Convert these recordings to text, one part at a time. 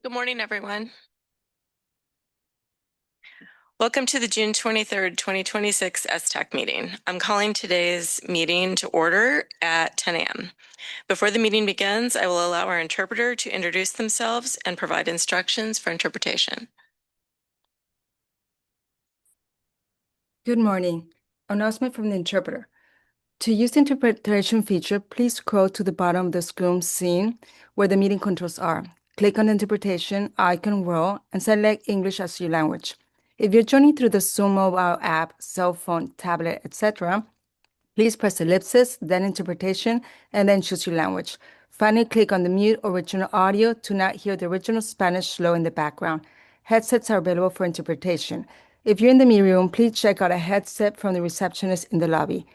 Good morning, everyone. Welcome to the June 23rd, 2026 STAC meeting. I'm calling today's meeting to order at 10 a.m. Before the meeting begins, I will allow our interpreter to introduce themselves and provide instructions for interpretation. Good morning. Announcement from the interpreter. To use the interpretation feature, please scroll to the bottom of the screen scene where the meeting controls are. Click on the interpretation icon row and select English as your language. If you're joining through the Zoom mobile app, cell phone, tablet, etc., please press ellipsis, then interpretation, and then choose your language. Finally, click on the mute original audio to not hear the original Spanish slow in the background. Headsets are available for interpretation. If you're in the meeting room, please check out a headset from the receptionist in the lobby.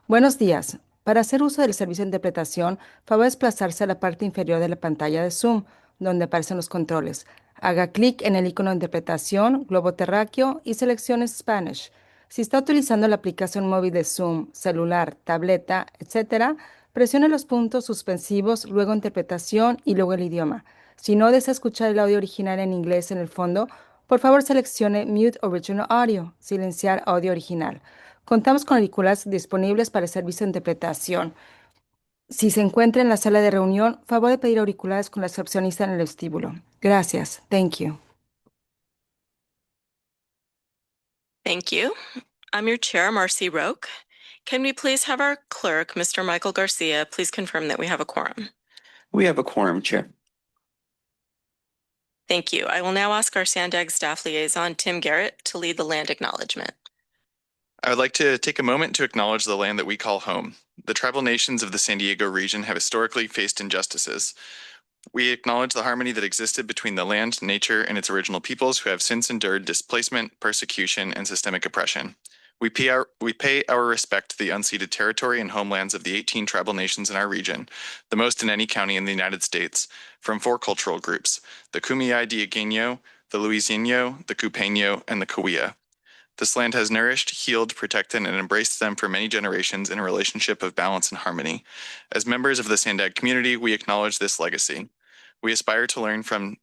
Buenos días. Para hacer uso del servicio de interpretación, favor desplazarse a la parte inferior de la pantalla de Zoom, donde aparecen los controles. Haga clic en el icono de interpretación, globo terráqueo y seleccione Spanish. Si está utilizando la aplicación móvil de Zoom, celular, tableta, etc., presione los puntos suspensivos, luego interpretación y luego el idioma. Si no desea escuchar el audio original en inglés en el fondo, por favor seleccione Mute Original Audio, silenciar audio original. Contamos con auriculares disponibles para el servicio de interpretación. Si se encuentra en la sala de reunión, favor de pedir auriculares con la recepcionista en el vestíbulo. Gracias. Thank you. Thank you. I'm your chair, Marcy Roque. Can we please have our clerk, Mr. Michael Garcia, please confirm that we have a quorum? We have a quorum, Chair. Thank you. I will now ask our SANDAG staff liaison, Tim Garrett, to lead the land acknowledgement. I would like to take a moment to acknowledge the land that we call home. The tribal nations of the San Diego region have historically faced injustices. We acknowledge the harmony that existed between the land, nature, and its original peoples who have since endured displacement, persecution, and systemic oppression. We pay our respect to the unceded territory and homelands of the 18 tribal nations in our region, the most in any county in the United States, from 4 cultural groups, the Kumeyaay-Diegueño, the Luiseño, the Cupeño, and the Cahuilla. This land has nourished, healed, protected, and embraced them for many generations in a relationship of balance and harmony. As members of the SANDAG community, we acknowledge this legacy. We aspire to learn from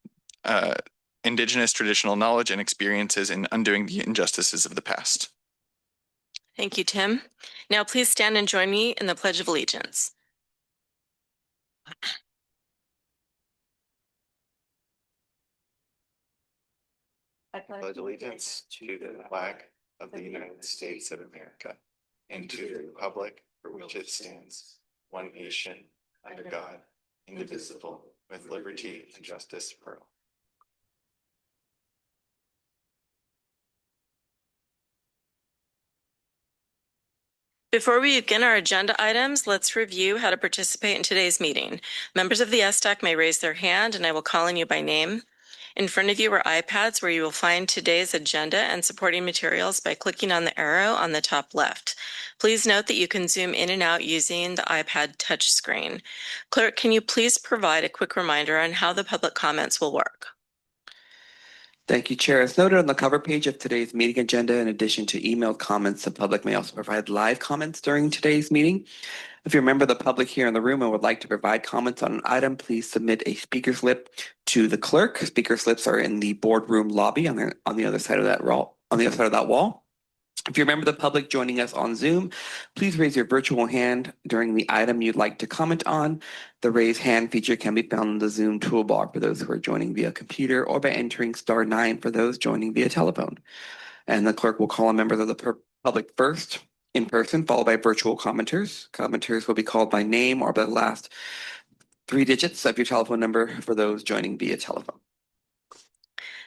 Indigenous traditional knowledge and experiences in undoing the injustices of the past. Thank you, Tim. Now please stand and join me in the Pledge of Allegiance. I pledge allegiance to the flag of the United States of America and to the republic for which it stands, one nation, under God, indivisible, with liberty and justice for all. Before we begin our agenda items, let's review how to participate in today's meeting. Members of the STAC may raise their hand and I will call on you by name. In front of you are iPads where you will find today's agenda and supporting materials by clicking on the arrow on the top left. Please note that you can zoom in and out using the iPad touchscreen. Clerk, can you please provide a quick reminder on how the public comments will work? Thank you, Chair. As noted on the cover page of today's meeting agenda, in addition to emailed comments, the public may also provide live comments during today's meeting. If you're a member of the public here in the room and would like to provide comments on an item, please submit a speaker slip to the clerk. Speaker slips are in the boardroom lobby on the other side of that wall. If you're a member of the public joining us on Zoom, please raise your virtual hand during the item you'd like to comment on. The raise hand feature can be found in the Zoom toolbar for those who are joining via computer or by entering *9 for those joining via telephone. And the clerk will call on members of the public first in person, followed by virtual commenters. Commenters will be called by name or by the last 3 digits of your telephone number for those joining via telephone.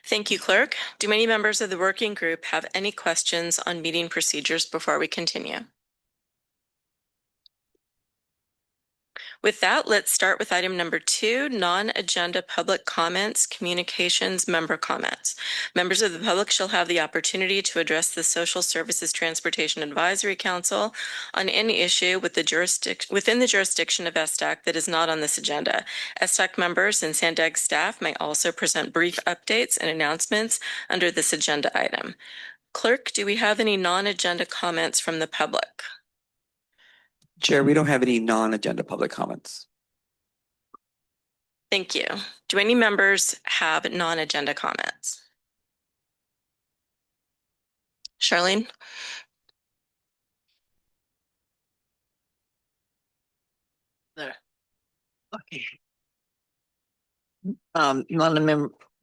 Thank you, Clerk. Do any members of the working group have any questions on meeting procedures before we continue? With that, let's start with item number 2, non-agenda public comments, communications, member comments. Members of the public shall have the opportunity to address the Social Services Transportation Advisory Council on any issue within the jurisdiction of STAC that is not on this agenda. STAC members and SANDAG staff may also present brief updates and announcements under this agenda item. Clerk, do we have any non-agenda comments from the public? Chair, we don't have any non-agenda public comments. Thank you. Do any members have non-agenda comments? Charlene? There. Okay.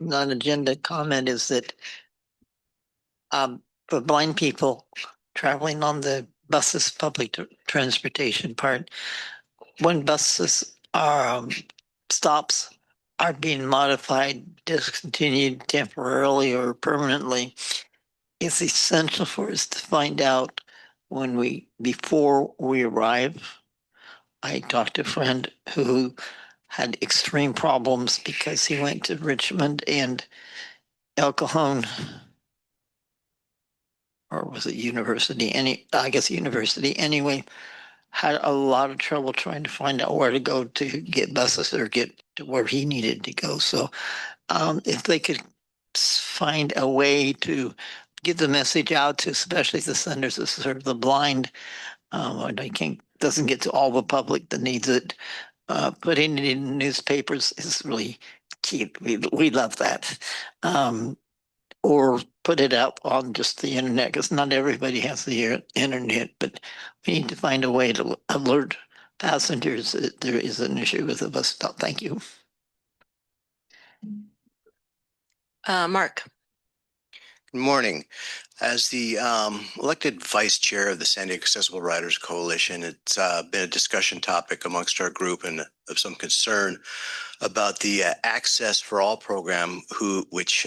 Non-agenda comment is that for blind people traveling on the buses, public transportation part, when buses are stops are being modified, discontinued temporarily or permanently, it's essential for us to find out before we arrive. I talked to a friend who had extreme problems because he went to Richmond and El Cajon, or was it university? I guess university anyway, had a lot of trouble trying to find out where to go to get buses or get to where he needed to go. So if they could find a way to get the message out to especially the centers that serve the blind, doesn't get to all the public that needs it. Putting it in newspapers is really key. We love that. Or put it out on just the internet, because not everybody has the internet, but we need to find a way to alert passengers that there is an issue with the bus stop. Thank you. Mark? Good morning. As the elected vice chair of the San Diego Accessible Riders Coalition, it's been a discussion topic amongst our group and of some concern about the Access for All program, which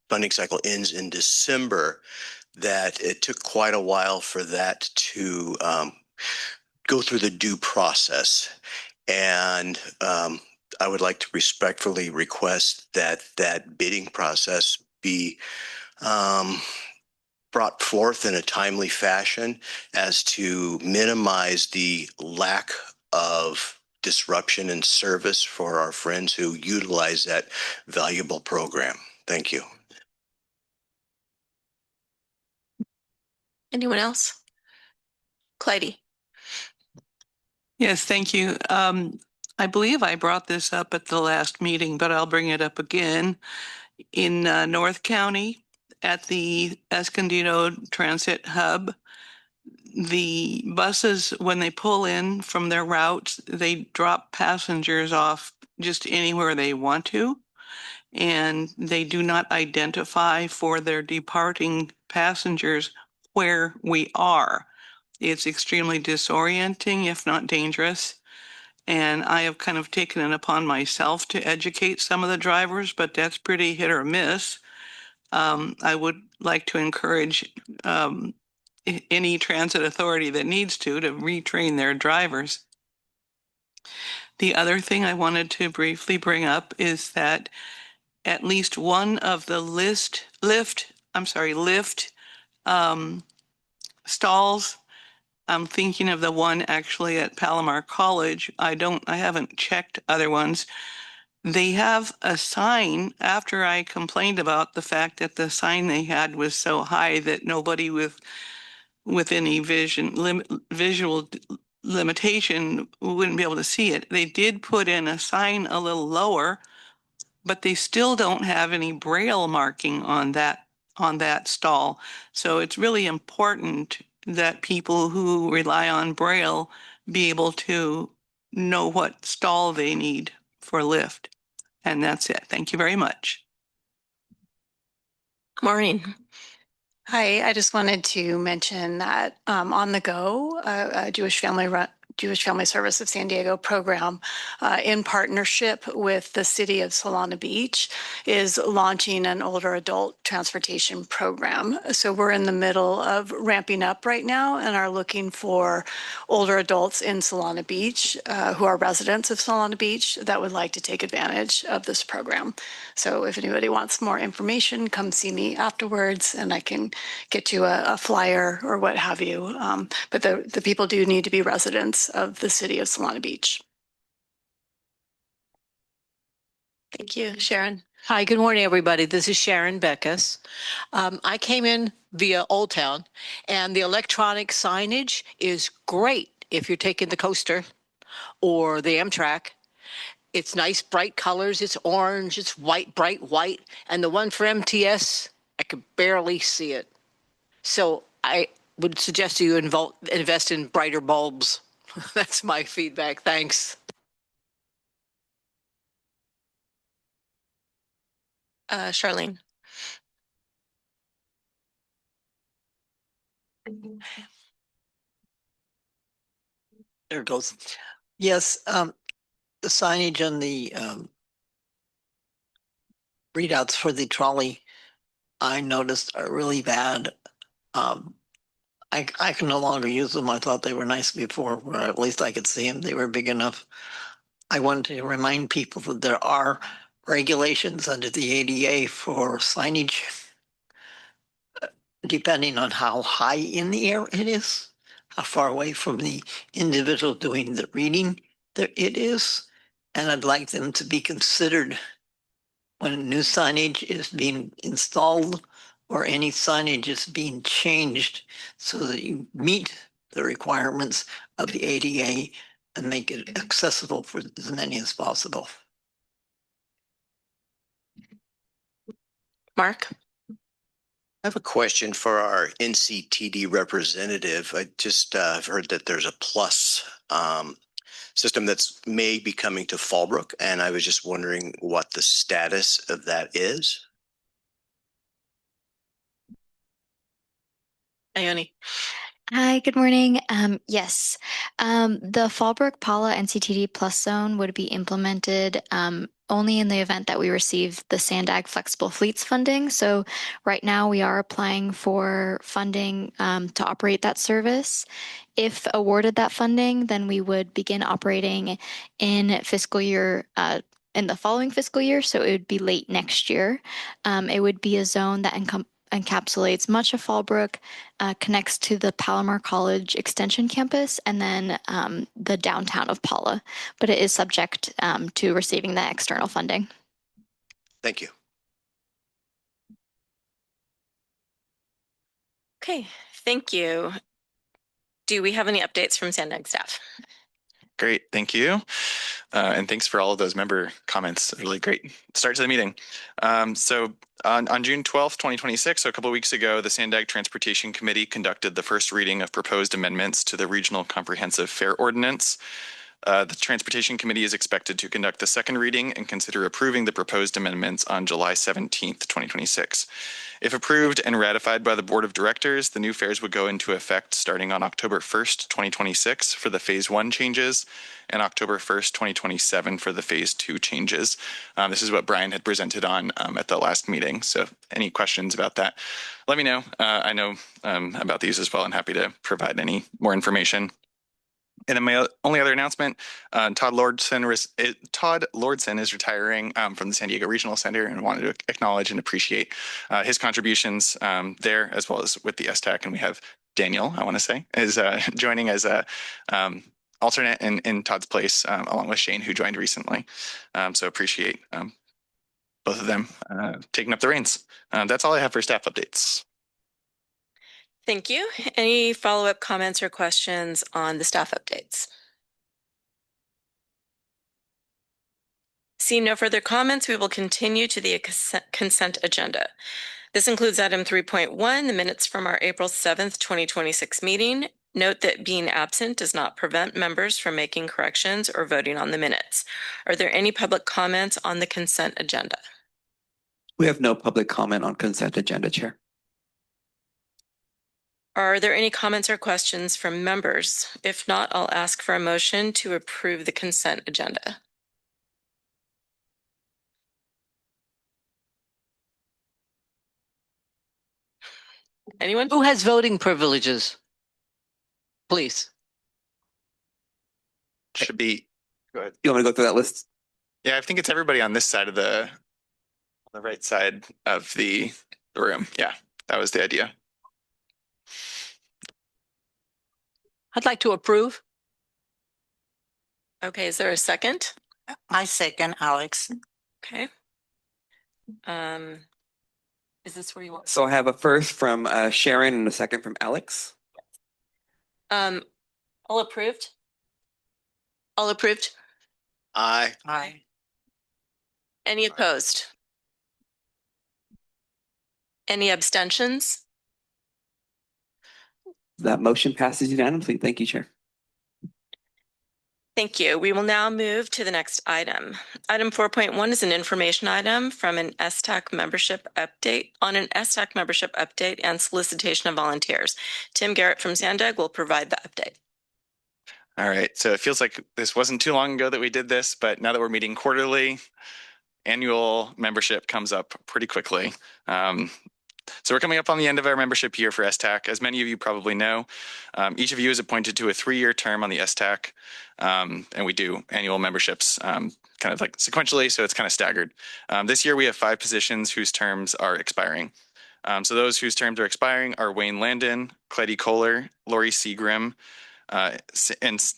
funding cycle ends in December, that it took quite a while for that to go through the due process. And I would like to respectfully request that that bidding process be brought forth in a timely fashion as to minimize the lack of disruption in service for our friends who utilize that valuable program. Thank you. Anyone else? Clyde? Yes, thank you. I believe I brought this up at the last meeting, but I'll bring it up again. In North County, at the Escondido Transit Hub, the buses, when they pull in from their routes, they drop passengers off just anywhere they want to, and they do not identify for their departing passengers where we are. It's extremely disorienting, if not dangerous. And I have kind of taken it upon myself to educate some of the drivers, but that's pretty hit or miss. I would like to encourage any transit authority that needs to retrain their drivers. The other thing I wanted to briefly bring up is that at least one of the lift stalls, I'm thinking of the one actually at Palomar College. I haven't checked other ones. They have a sign, after I complained about the fact that the sign they had was so high that nobody with any visual limitation wouldn't be able to see it. They did put in a sign a little lower, but they still don't have any braille marking on that stall. So it's really important that people who rely on braille be able to know what stall they need for lift. And that's it. Thank you very much. Maureen? Hi, I just wanted to mention that On the Go, a Jewish Family Service of San Diego program in partnership with the city of Solana Beach is launching an older adult transportation program. So we're in the middle of ramping up right now and are looking for older adults in Solana Beach who are residents of Solana Beach that would like to take advantage of this program. So if anybody wants more information, come see me afterwards and I can get you a flyer or what have you. But the people do need to be residents of the city of Solana Beach. Thank you. Sharon? Hi, good morning, everybody. This is Sharon Beckus. I came in via Old Town, and the electronic signage is great if you're taking the coaster or the Amtrak. It's nice, bright colors. It's orange, it's white, bright white. And the one for MTS, I could barely see it. So I would suggest you invest in brighter bulbs. That's my feedback. Thanks. Charlene. There it goes. Yes, the signage and the readouts for the trolley, I noticed are really bad. I can no longer use them. I thought they were nice before, or at least I could see them. They were big enough. I wanted to remind people that there are regulations under the ADA for signage, depending on how high in the air it is, how far away from the individual doing the reading there it is. And I'd like them to be considered when new signage is being installed or any signage is being changed so that you meet the requirements of the ADA and make it accessible for as many as possible. Mark? I have a question for our NCTD representative. I just have heard that there's a plus system that's may be coming to Fallbrook, and I was just wondering what the status of that is. Ione. Hi, good morning. Yes, the Fallbrook Paula NCTD Plus Zone would be implemented only in the event that we receive the SANDAG Flexible Fleets funding. So right now we are applying for funding to operate that service. If awarded that funding, then we would begin operating in fiscal year in the following fiscal year. So it would be late next year. It would be a zone that encapsulates much of Fallbrook, connects to the Palomar College Extension campus, and then the downtown of Paula. But it is subject to receiving that external funding. Thank you. Okay, thank you. Do we have any updates from SANDAG staff? Great, thank you. And thanks for all of those member comments. Really great start to the meeting. So on June 12th, 2026, so a couple of weeks ago, the SANDAG Transportation Committee conducted the first reading of proposed amendments to the Regional Comprehensive Fare Ordinance. The Transportation Committee is expected to conduct the second reading and consider approving the proposed amendments on July 17th, 2026. If approved and ratified by the Board of Directors, the new fares would go into effect starting on October 1st, 2026 for the Phase 1 changes and October 1st, 2027 for the Phase 2 changes. This is what Brian had presented on at the last meeting. So any questions about that, let me know. I know about these as well and happy to provide any more information. And then my only other announcement, Todd Lordson is retiring from the San Diego Regional Center, and wanted to acknowledge and appreciate his contributions there, as well as with the STAC. And we have Daniel, I want to say, is joining as a alternate in Todd's place, along with Shane, who joined recently. So appreciate both of them taking up the reins. That's all I have for staff updates. Thank you. Any follow-up comments or questions on the staff updates? Seeing no further comments, we will continue to the consent agenda. This includes item 3.1, the minutes from our April 7th, 2026 meeting. Note that being absent does not prevent members from making corrections or voting on the minutes. Are there any public comments on the consent agenda? We have no public comment on consent agenda, Chair. Are there any comments or questions from members? If not, I'll ask for a motion to approve the consent agenda. Anyone? Who has voting privileges? Please. Should be, go ahead. You want me to go through that list? Yeah, I think it's everybody on this side of the right side of the room. Yeah, that was the idea. I'd like to approve. Okay, is there a second? I second, Alex. Okay. Is this where you want? So I have a first from Sharon and a second from Alex. All approved? All approved? Aye. Aye. Any opposed? Any abstentions? That motion passes unanimously. Thank you, Chair. Thank you. We will now move to the next item. Item 4.1 is an information item from an STAC membership update and solicitation of volunteers. Tim Garrett from SANDAG will provide the update. All right, so it feels like this wasn't too long ago that we did this, but now that we're meeting quarterly, annual membership comes up pretty quickly. So we're coming up on the end of our membership year for STAC. As many of you probably know, each of you is appointed to a 3-year term on the STAC, and we do annual memberships kind of like sequentially, so it's kind of staggered. This year we have 5 positions whose terms are expiring. So those whose terms are expiring are Wayne Landon, Cletty Kohler, Lori Seagrim, and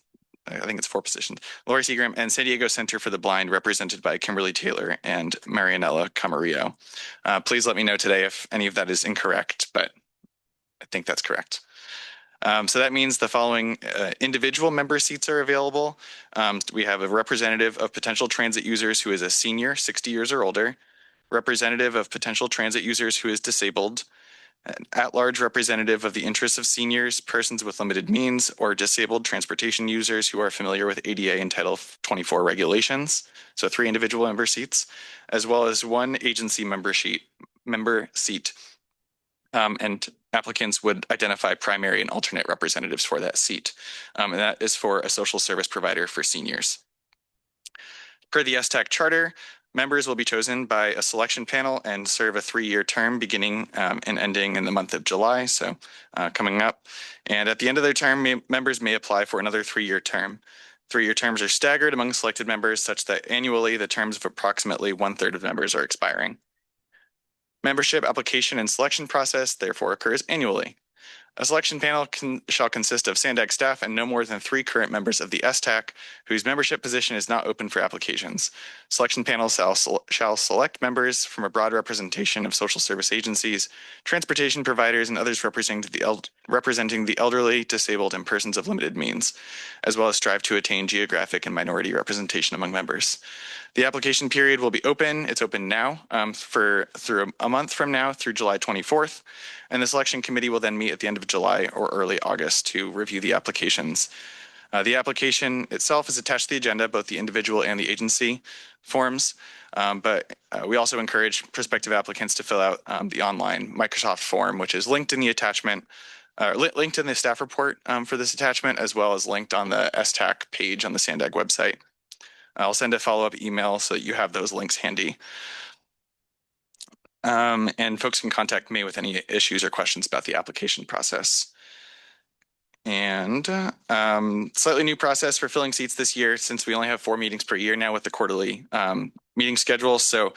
I think it's 4 positions. Lori Seagram and San Diego Center for the Blind, represented by Kimberly Taylor and Marianella Camarillo. Please let me know today if any of that is incorrect, but I think that's correct. So that means the following individual member seats are available. We have a representative of potential transit users who is a senior, 60 years or older, representative of potential transit users who is disabled, an at-large representative of the interests of seniors, persons with limited means, or disabled transportation users who are familiar with ADA and Title 24 regulations, so 3 individual member seats, as well as 1 agency member seat, and applicants would identify primary and alternate representatives for that seat, and that is for a social service provider for seniors. Per the STAC charter, members will be chosen by a selection panel and serve a 3-year term beginning and ending in the month of July, so coming up. And at the end of their term, members may apply for another 3-year term. 3-year terms are staggered among selected members such that annually the terms of approximately 1/3 of members are expiring. Membership application and selection process therefore occurs annually. A selection panel shall consist of SANDAG staff and no more than 3 current members of the STAC whose membership position is not open for applications. Selection panels shall select members from a broad representation of social service agencies, transportation providers, and others representing the elderly, disabled, and persons of limited means, as well as strive to attain geographic and minority representation among members. The application period will be open. It's open now through a month from now through July 24th. And the selection committee will then meet at the end of July or early August to review the applications. The application itself is attached to the agenda, both the individual and the agency forms. But we also encourage prospective applicants to fill out the online Microsoft form, which is linked in the attachment, linked in the staff report for this attachment, as well as linked on the STAC page on the SANDAG website. I'll send a follow-up email so that you have those links handy. And folks can contact me with any issues or questions about the application process. And slightly new process for filling seats this year, since we only have 4 meetings per year now with the quarterly meeting schedule. So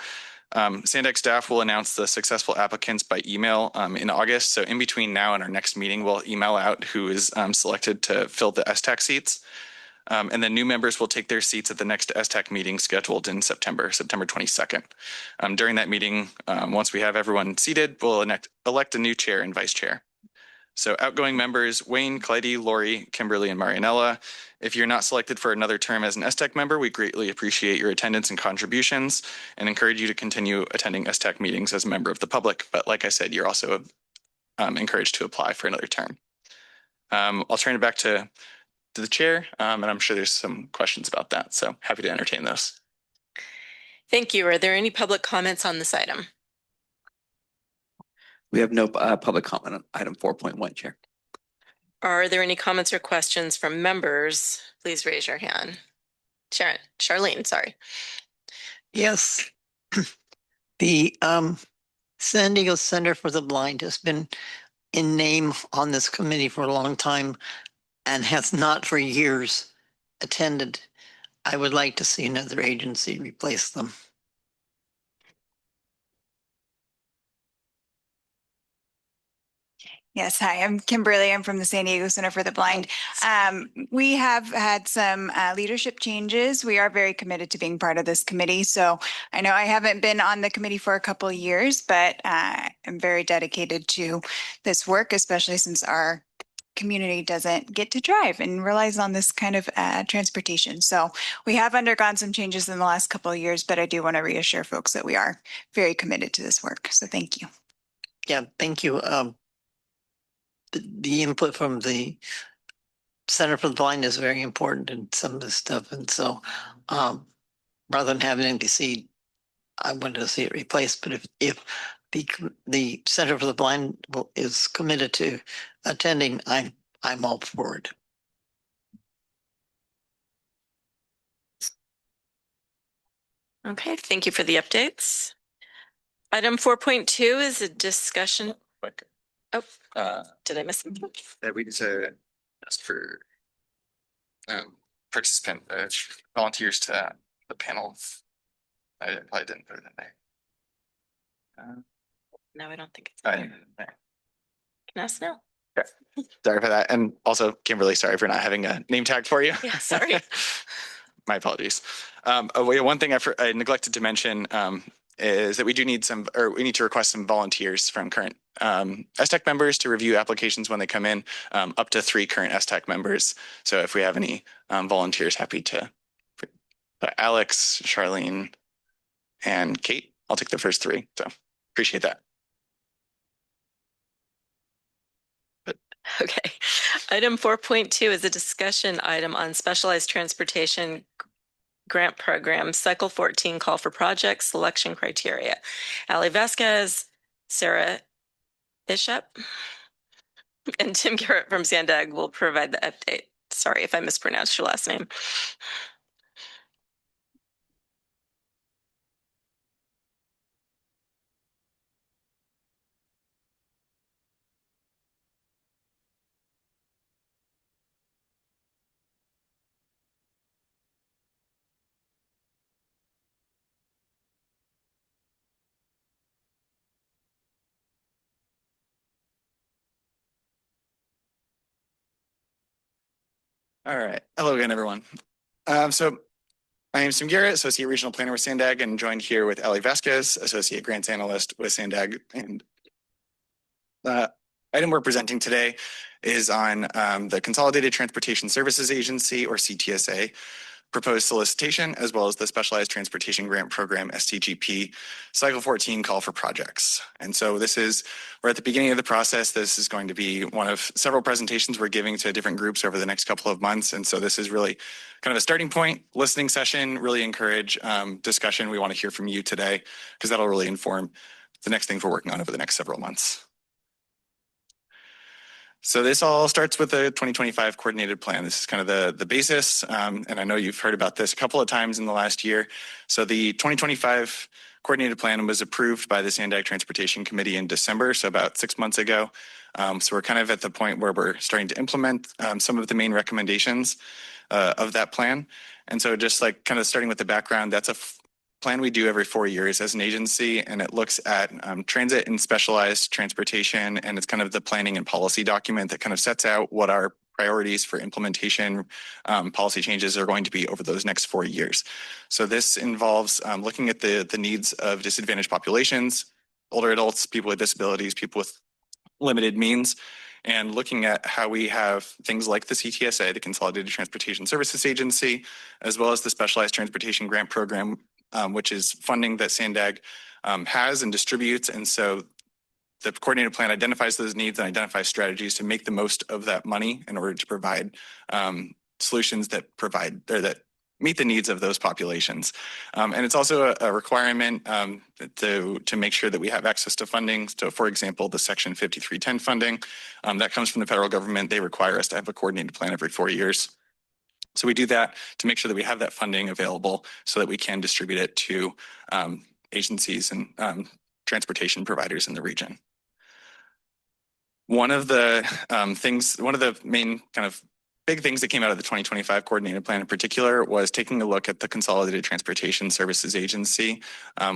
SANDAG staff will announce the successful applicants by email in August. So in between now and our next meeting, we'll email out who is selected to fill the STAC seats. And then new members will take their seats at the next STAC meeting scheduled in September 22nd. During that meeting, once we have everyone seated, we'll elect a new chair and vice chair. So outgoing members, Wayne, Clyde, Lori, Kimberly, and Marianella. If you're not selected for another term as an STAC member, we greatly appreciate your attendance and contributions and encourage you to continue attending STAC meetings as a member of the public. But like I said, you're also encouraged to apply for another term. I'll turn it back to the chair, and I'm sure there's some questions about that, so happy to entertain those. Thank you. Are there any public comments on this item? We have no public comment on item 4.1, Chair. Are there any comments or questions from members? Please raise your hand. Charlene, sorry. Yes. The San Diego Center for the Blind has been in name on this committee for a long time and has not for years attended. I would like to see another agency replace them. Yes, hi, I'm Kimberly. I'm from the San Diego Center for the Blind. We have had some leadership changes. We are very committed to being part of this committee. So I know I haven't been on the committee for a couple of years, but I'm very dedicated to this work, especially since our community doesn't get to drive and relies on this kind of transportation. So we have undergone some changes in the last couple of years, but I do want to reassure folks that we are very committed to this work. So thank you. Yeah, thank you. The input from the Center for the Blind is very important in some of this stuff. And so rather than having an NPC, I wanted to see it replaced. But if the Center for the Blind is committed to attending, I'm all for it. Okay, thank you for the updates. Item 4.2 is a discussion. Oh, did I miss something? That we need to ask for volunteers to the panel. I probably didn't put it in there. No, I don't think it's I there. didn't put it in there. Can I ask now? Okay. Sorry for that. And also, Kimberly, sorry for not having a name tag for you. Yeah, sorry. My apologies. One thing I neglected to mention is that we do need we need to request some volunteers from current STEC members to review applications when they come in, up to 3 current STEC members. So if we have any volunteers, happy to. Alex, Charlene, and Kate, I'll take the first 3. So appreciate that. Okay. Item 4.2 is a discussion item on specialized transportation grant program, cycle 14, call for projects, selection criteria. Ali Vasquez, Sarah Bishop, and Tim Garrett from SANDAG will provide the update. Sorry if I mispronounced your last name. All right. Hello again, everyone. So my name is Tim Garrett, Associate Regional Planner with SANDAG, and joined here with Ali Vasquez, Associate Grants Analyst with SANDAG. And the item we're presenting today is on the Consolidated Transportation Services Agency, or CTSA, proposed solicitation, as well as the Specialized Transportation Grant Program, STGP, Cycle 14 call for projects. And so we're at the beginning of the process. This is going to be one of several presentations we're giving to different groups over the next couple of months. And so this is really kind of a starting point, listening session, really encourage discussion. We want to hear from you today, because that'll really inform the next things we're working on over the next several months. So this all starts with the 2025 coordinated plan. This is kind of the basis, and I know you've heard about this a couple of times in the last year. So the 2025 coordinated plan was approved by the SANDAG Transportation Committee in December, so about 6 months ago. So we're kind of at the point where we're starting to implement some of the main recommendations of that plan. And so just like kind of starting with the background, that's a plan we do every 4 years as an agency, and it looks at transit and specialized transportation, and it's kind of the planning and policy document that kind of sets out what our priorities for implementation policy changes are going to be over those next 4 years. So this involves looking at the needs of disadvantaged populations, older adults, people with disabilities, people with limited means, and looking at how we have things like the CTSA, the Consolidated Transportation Services Agency, as well as the Specialized Transportation Grant Program, which is funding that SANDAG has and distributes. And so the coordinated plan identifies those needs and identifies strategies to make the most of that money in order to provide solutions that meet the needs of those populations. And it's also a requirement to make sure that we have access to funding. So for example, the Section 5310 funding that comes from the federal government, they require us to have a coordinated plan every 4 years. So we do that to make sure that we have that funding available so that we can distribute it to agencies and transportation providers in the region. One of the main kind of big things that came out of the 2025 coordinated plan in particular was taking a look at the Consolidated Transportation Services Agency.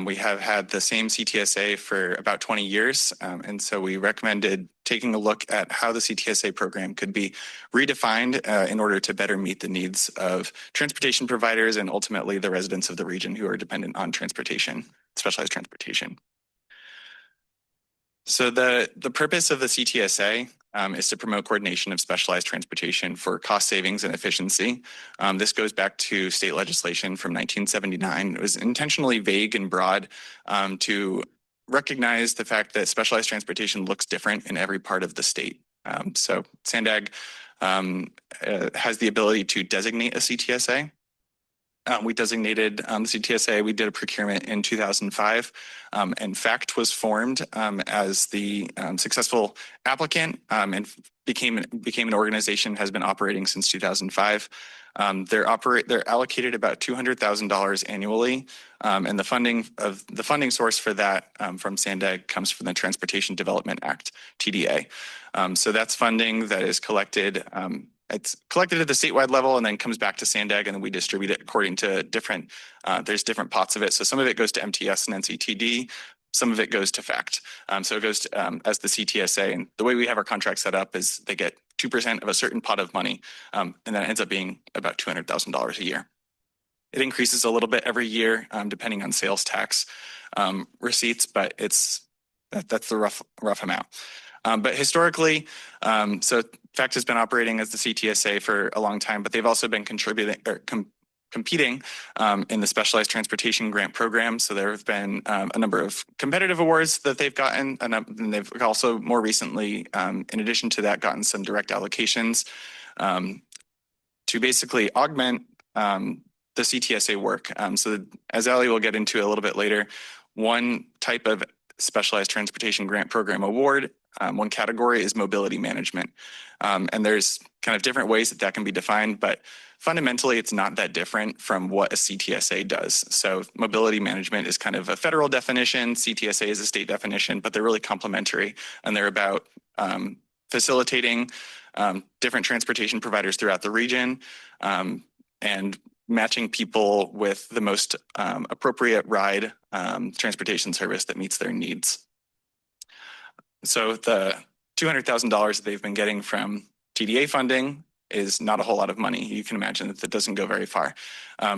We have had the same CTSA for about 20 years. And so we recommended taking a look at how the CTSA program could be redefined in order to better meet the needs of transportation providers and ultimately the residents of the region who are dependent on transportation, specialized transportation. So the purpose of the CTSA is to promote coordination of specialized transportation for cost savings and efficiency. This goes back to state legislation from 1979. It was intentionally vague and broad to recognize the fact that specialized transportation looks different in every part of the state. So SANDAG has the ability to designate a CTSA. We designated the CTSA. We did a procurement in 2005, and FACT was formed as the successful applicant and became an organization, has been operating since 2005. They're allocated about $200,000 annually, and the funding source for that from SANDAG comes from the Transportation Development Act, TDA. So that's funding that is collected. It's collected at the statewide level and then comes back to SANDAG, and then we distribute it according to different, there's different pots of it. So some of it goes to MTS and NCTD, some of it goes to FACT. So it goes to, as the CTSA, and the way we have our contract set up is they get 2% of a certain pot of money, and that ends up being about $200,000 a year. It increases a little bit every year depending on sales tax receipts, but that's the rough amount. But historically, so FACT has been operating as the CTSA for a long time, but they've also been contributing or competing in the Specialized Transportation Grant Program. So there have been a number of competitive awards that they've gotten, and they've also more recently, in addition to that, gotten some direct allocations to basically augment the CTSA work. So as Ali will get into a little bit later, one type of Specialized Transportation Grant Program award, one category is mobility management. And there's kind of different ways that can be defined, but fundamentally it's not that different from what a CTSA does. So mobility management is kind of a federal definition, CTSA is a state definition, but they're really complementary, and they're about facilitating different transportation providers throughout the region and matching people with the most appropriate ride transportation service that meets their needs. So the $200,000 that they've been getting from TDA funding is not a whole lot of money. You can imagine that doesn't go very far.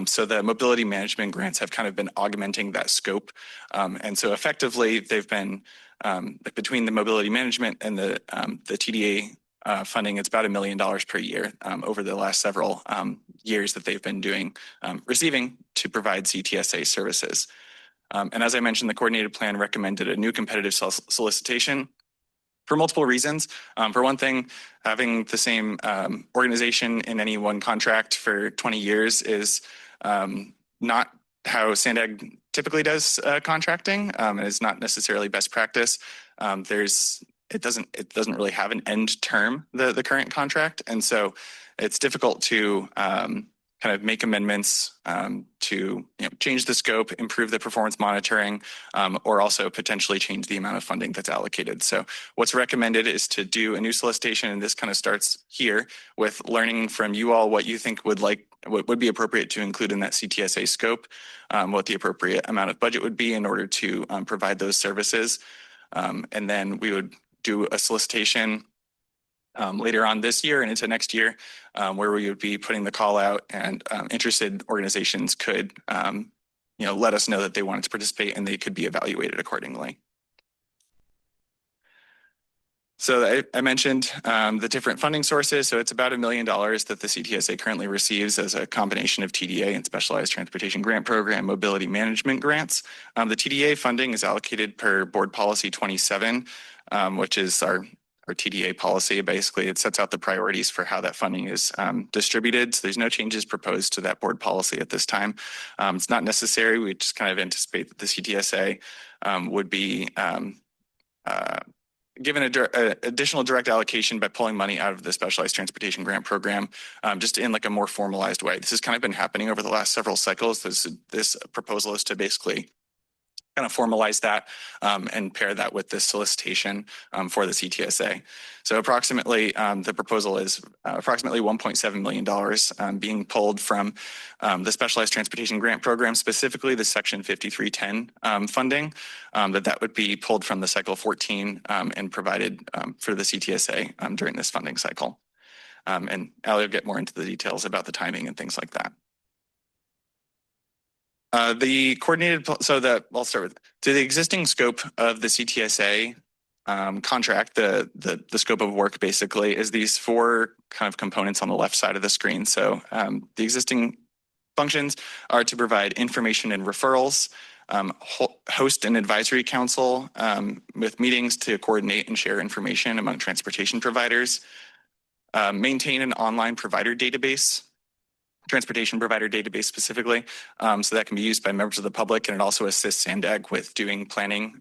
So the mobility management grants have kind of been augmenting that scope. And so effectively, they've been between the mobility management and the TDA funding, it's about $1 million per year over the last several years that they've been receiving to provide CTSA services. And as I mentioned, the coordinated plan recommended a new competitive solicitation for multiple reasons. For one thing, having the same organization in any one contract for 20 years is not how SANDAG typically does contracting, and is not necessarily best practice. It doesn't really have an end term, the current contract, and so it's difficult to kind of make amendments to change the scope, improve the performance monitoring, or also potentially change the amount of funding that's allocated. So what's recommended is to do a new solicitation, and this kind of starts here with learning from you all what you think what would be appropriate to include in that CTSA scope, what the appropriate amount of budget would be in order to provide those services. And then we would do a solicitation later on this year and into next year, where we would be putting the call out, and interested organizations could, let us know that they wanted to participate, and they could be evaluated accordingly. So I mentioned the different funding sources. So it's about $1 million that the CTSA currently receives as a combination of TDA and Specialized Transportation Grant Program mobility management grants. The TDA funding is allocated per Board Policy 27, which is our TDA policy. Basically, it sets out the priorities for how that funding is distributed. So there's no changes proposed to that board policy at this time. It's not necessary. We just kind of anticipate that the CTSA would be given an additional direct allocation by pulling money out of the Specialized Transportation Grant Program, just in like a more formalized way. This has kind of been happening over the last several cycles. This proposal is to basically kind of formalize that and pair that with this solicitation for the CTSA. So approximately, the proposal is approximately $1.7 million being pulled from the Specialized Transportation Grant Program, specifically the Section 5310 funding, that would be pulled from the Cycle 14 and provided for the CTSA during this funding cycle. And Ali will get more into the details about the timing and things like that. The coordinated, I'll start with, so the existing scope of the CTSA contract, the scope of work basically is these four kind of components on the left side of the screen. So the existing functions are to provide information and referrals, host an advisory council with meetings to coordinate and share information among transportation providers, maintain an online provider database, transportation provider database specifically, so that can be used by members of the public, and it also assists SANDAG with doing planning,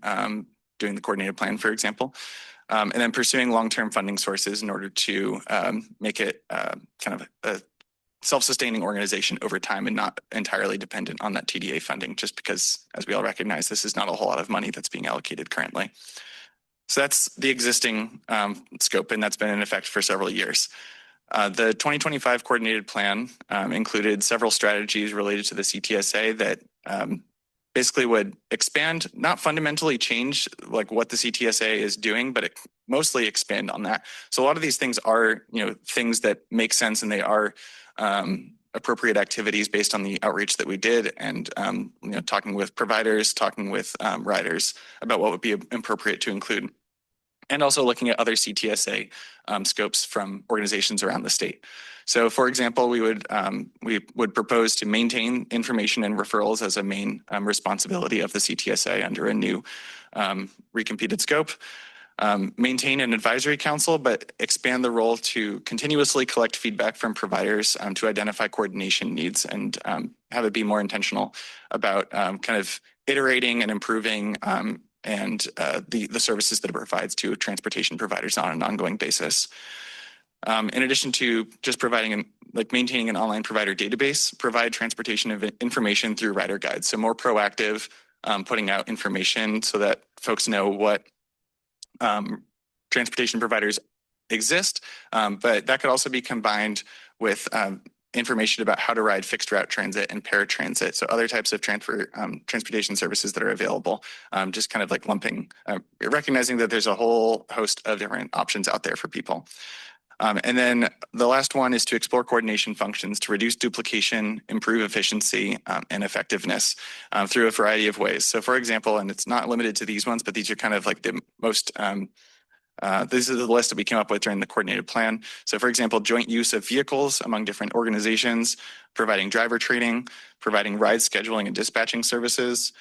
doing the coordinated plan, for example, and then pursuing long-term funding sources in order to make it kind of a self-sustaining organization over time and not entirely dependent on that TDA funding, just because, as we all recognize, this is not a whole lot of money that's being allocated currently. So that's the existing scope, and that's been in effect for several years. The 2025 coordinated plan included several strategies related to the CTSA that basically would expand, not fundamentally change like what the CTSA is doing, but it mostly expand on that. So a lot of these things are, things that make sense, and they are appropriate activities based on the outreach that we did, and talking with providers, talking with riders about what would be appropriate to include, and also looking at other CTSA scopes from organizations around the state. So, for example, we would propose to maintain information and referrals as a main responsibility of the CTSA under a new recompeted scope. Maintain an advisory council, but expand the role to continuously collect feedback from providers to identify coordination needs, and have it be more intentional about kind of iterating and improving and the services that it provides to transportation providers on an ongoing basis. In addition to just providing maintaining an online provider database, provide transportation information through rider guides. So more proactive, putting out information so that folks know what transportation providers exist, but that could also be combined with information about how to ride fixed route transit and paratransit. So other types of transportation services that are available, just kind of like lumping, recognizing that there's a whole host of different options out there for people. And then the last one is to explore coordination functions to reduce duplication, improve efficiency, and effectiveness through a variety of ways. So for example, and it's not limited to these ones, but these are kind of like the most, this is the list that we came up with during the coordinated plan. So for example, joint use of vehicles among different organizations, providing driver training, providing ride scheduling and dispatching services,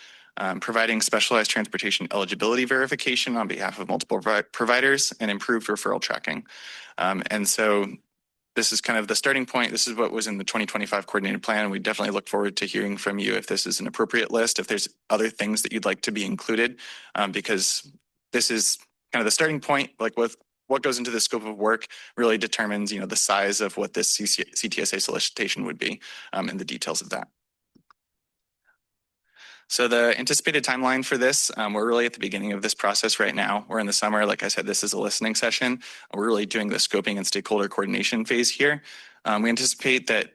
providing specialized transportation eligibility verification on behalf of multiple providers, and improved referral tracking. And so this is kind of the starting point. This is what was in the 2025 coordinated plan. We definitely look forward to hearing from you if this is an appropriate list, if there's other things that you'd like to be included, because this is kind of the starting point. Like with what goes into the scope of work really determines, the size of what this CTSA solicitation would be, and the details of that. So the anticipated timeline for this, we're really at the beginning of this process right now. We're in the summer. Like I said, this is a listening session. We're really doing the scoping and stakeholder coordination phase here. We anticipate that,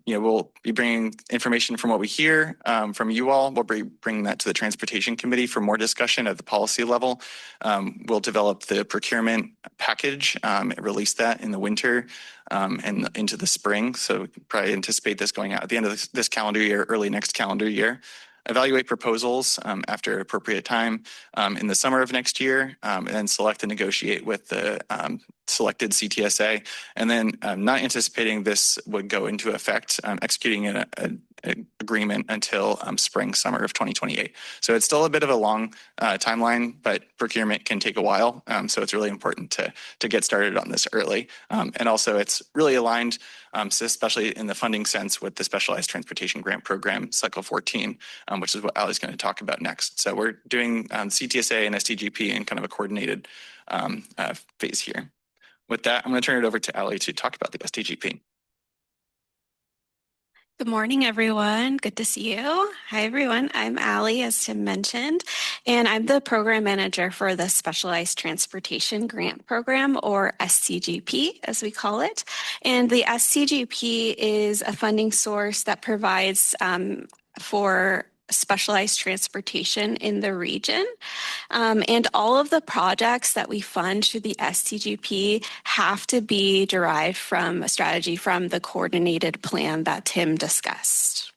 we'll be bringing information from what we hear from you all. We'll be bringing that to the Transportation Committee for more discussion at the policy level. We'll develop the procurement package, release that in the winter and into the spring. So probably anticipate this going out at the end of this calendar year, early next calendar year. Evaluate proposals after appropriate time in the summer of next year, and then select and negotiate with the selected CTSA. And then not anticipating this would go into effect, executing an agreement until spring, summer of 2028. So it's still a bit of a long timeline, but procurement can take a while. So it's really important to get started on this early. And also it's really aligned, especially in the funding sense, with the Specialized Transportation Grant Program, Cycle 14, which is what Ali's going to talk about next. So we're doing CTSA and STGP in kind of a coordinated phase here. With that, I'm going to turn it over to Ali to talk about the STGP. Good morning, everyone. Good to see you. Hi, everyone. I'm Ali, as Tim mentioned, and I'm the program manager for the Specialized Transportation Grant Program, or STGP, as we call it. And the STGP is a funding source that provides for specialized transportation in the region. And all of the projects that we fund through the STGP have to be derived from a strategy from the coordinated plan that Tim discussed.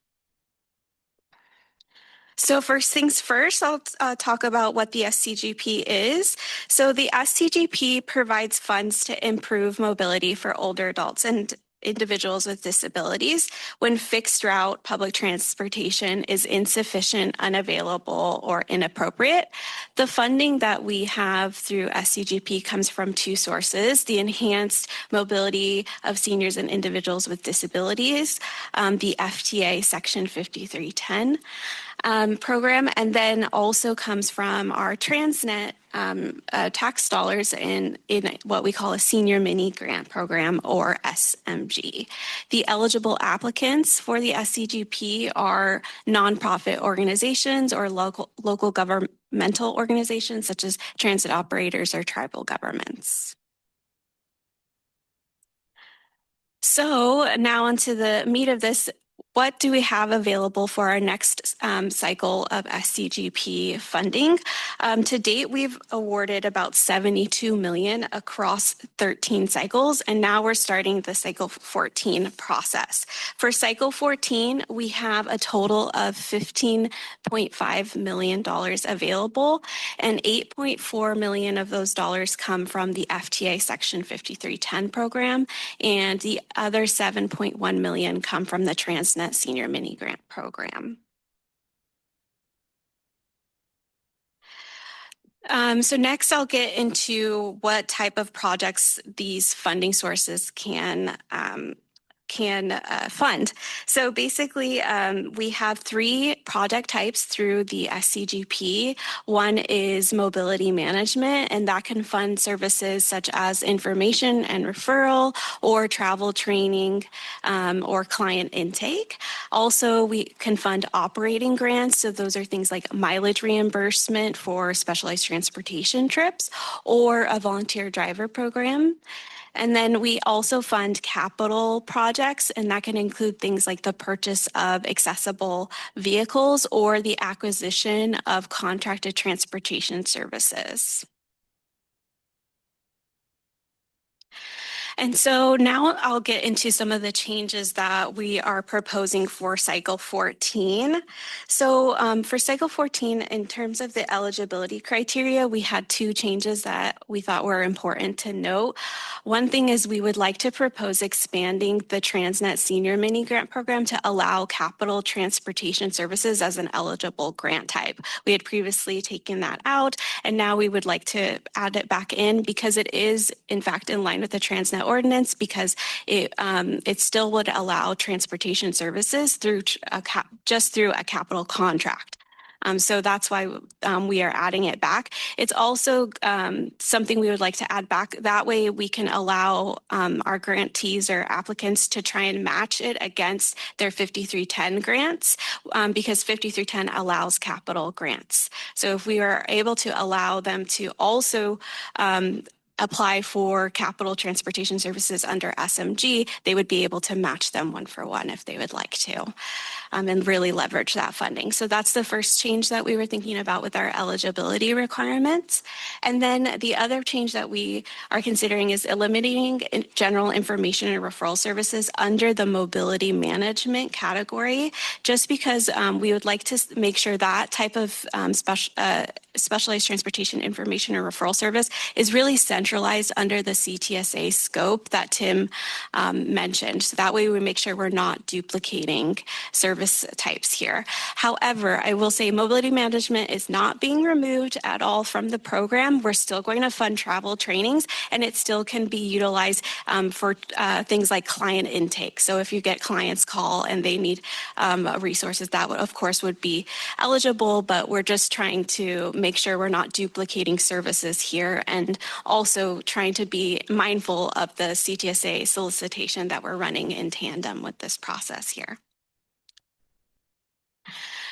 So first things first, I'll talk about what the SCGP is. So the SCGP provides funds to improve mobility for older adults and individuals with disabilities when fixed route public transportation is insufficient, unavailable, or inappropriate. The funding that we have through SCGP comes from two sources: the Enhanced Mobility of Seniors and Individuals with Disabilities, the FTA Section 5310. Program, and then also comes from our Transnet tax dollars in what we call a Senior Mini Grant Program, or SMG. The eligible applicants for the SCGP are nonprofit organizations or local governmental organizations such as transit operators or tribal governments. So now onto the meat of this. What do we have available for our next cycle of SCGP funding? To date, we've awarded about $72 million across 13 cycles, and now we're starting the cycle 14 process. For cycle 14, we have a total of $15.5 million available, and $8.4 million of those dollars come from the FTA Section 5310 program, and the other $7.1 million come from the Transnet Senior Mini Grant Program. So next I'll get into what type of projects these funding sources can fund. So basically, we have three project types through the SCGP. One is mobility management, and that can fund services such as information and referral, or travel training, or client intake. Also, we can fund operating grants. So those are things like mileage reimbursement for specialized transportation trips, or a volunteer driver program. And then we also fund capital projects, and that can include things like the purchase of accessible vehicles or the acquisition of contracted transportation services. And so now I'll get into some of the changes that we are proposing for cycle 14. So for cycle 14, in terms of the eligibility criteria, we had two changes that we thought were important to note. One thing is we would like to propose expanding the Transnet Senior Mini Grant Program to allow capital transportation services as an eligible grant type. We had previously taken that out, and now we would like to add it back in because it is, in fact, in line with the Transnet ordinance, because it still would allow transportation services through just through a capital contract. So that's why we are adding it back. It's also something we would like to add back. That way we can allow our grantees or applicants to try and match it against their 5310 grants, because 5310 allows capital grants. So if we are able to allow them to also apply for capital transportation services under SMG, they would be able to match them one for one if they would like to, and really leverage that funding. So that's the first change that we were thinking about with our eligibility requirements. And then the other change that we are considering is eliminating general information and referral services under the mobility management category, just because we would like to make sure that type of specialized transportation information or referral service is really centralized under the CTSA scope that Tim mentioned. So that way we make sure we're not duplicating service types here. However, I will say mobility management is not being removed at all from the program. We're still going to fund travel trainings, and it still can be utilized for things like client intake. So if you get clients call and they need resources, that would, of course, would be eligible, but we're just trying to make sure we're not duplicating services here, and also trying to be mindful of the CTSA solicitation that we're running in tandem with this process here.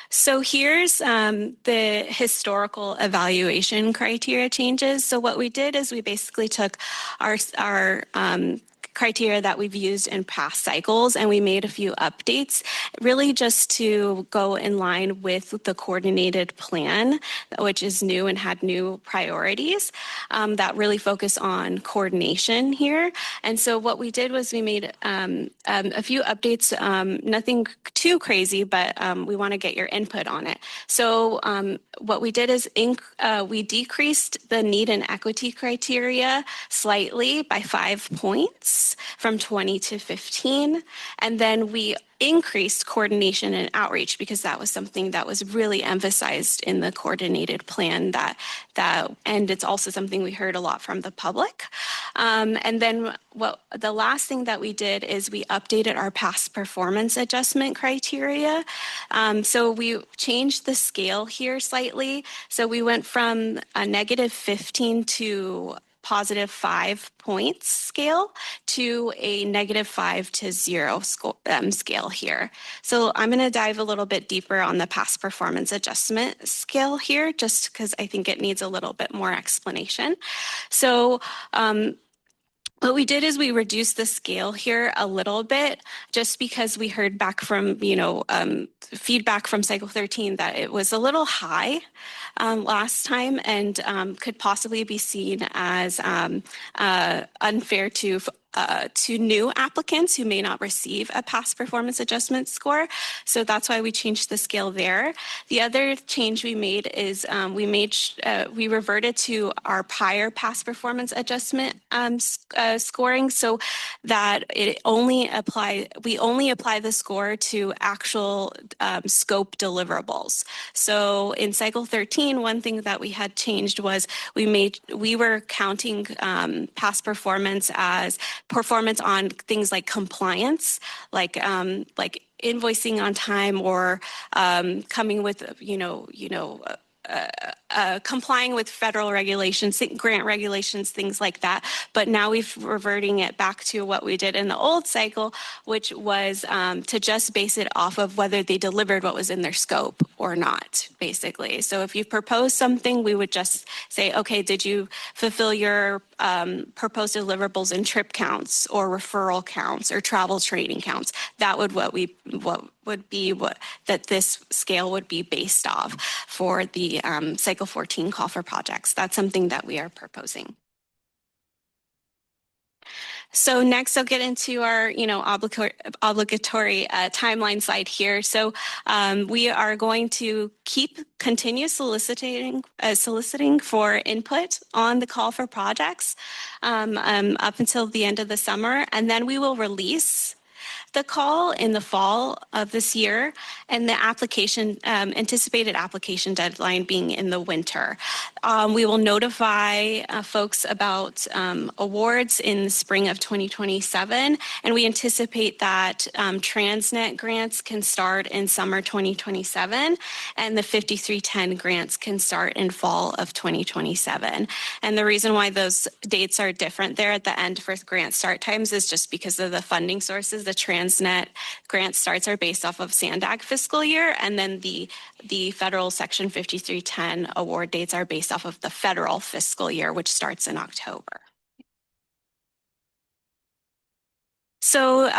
So here's the historical evaluation criteria changes. So what we did is we basically took our criteria that we've used in past cycles, and we made a few updates, really just to go in line with the coordinated plan, which is new and had new priorities that really focus on coordination here. And so what we did was we made a few updates, nothing too crazy, but we want to get your input on it. So what we did is we decreased the need and equity criteria slightly by 5 points from 20 to 15. And then we increased coordination and outreach because that was something that was really emphasized in the coordinated plan and it's also something we heard a lot from the public. And then the last thing that we did is we updated our past performance adjustment criteria. So we changed the scale here slightly. So we went from a negative 15 to positive 5 points scale to a negative 5 to 0 scale here. So I'm going to dive a little bit deeper on the past performance adjustment scale here, just because I think it needs a little bit more explanation. So what we did is we reduced the scale here a little bit just because we heard back from, feedback from Cycle 13 that it was a little high last time and could possibly be seen as unfair to new applicants who may not receive a past performance adjustment score. So that's why we changed the scale there. The other change we made is we reverted to our prior past performance adjustment scoring so that we only apply the score to actual scope deliverables. So in Cycle 13, one thing that we had changed was we were counting past performance as performance on things like compliance, like invoicing on time or coming with, complying with federal regulations, grant regulations, things like that. But now we're reverting it back to what we did in the old cycle, which was to just base it off of whether they delivered what was in their scope or not, basically. So if you propose something, we would just say, okay, did you fulfill your proposed deliverables in trip counts or referral counts or travel training counts? That would that this scale would be based off for the Cycle 14 call for projects. That's something that we are proposing. So next I'll get into our, obligatory timeline slide here. So we are going to continue soliciting for input on the call for projects up until the end of the summer, and then we will release the call in the fall of this year, and the anticipated application deadline being in the winter. We will notify folks about awards in the spring of 2027, and we anticipate that Transnet grants can start in summer 2027, and the 5310 grants can start in fall of 2027. And the reason why those dates are different there at the end for grant start times is just because of the funding sources. The Transnet grant starts are based off of SANDAG fiscal year, and then the federal Section 5310 award dates are based off of the federal fiscal year, which starts in October. So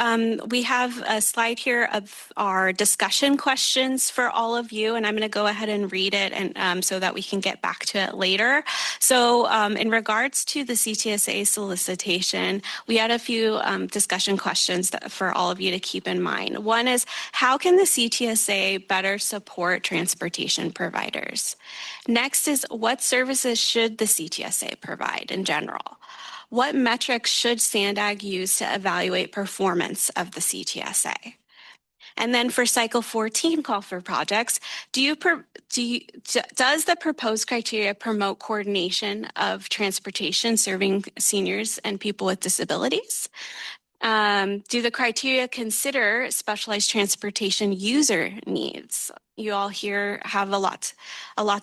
we have a slide here of our discussion questions for all of you, and I'm going to go ahead and read it and so that we can get back to it later. So in regards to the CTSA solicitation, we had a few discussion questions for all of you to keep in mind. One is, how can the CTSA better support transportation providers? Next is, what services should the CTSA provide in general? What metrics should SANDAG use to evaluate performance of the CTSA? And then for Cycle 14 call for projects, does the proposed criteria promote coordination of transportation serving seniors and people with disabilities? Do the criteria consider specialized transportation user needs? You all here have a lot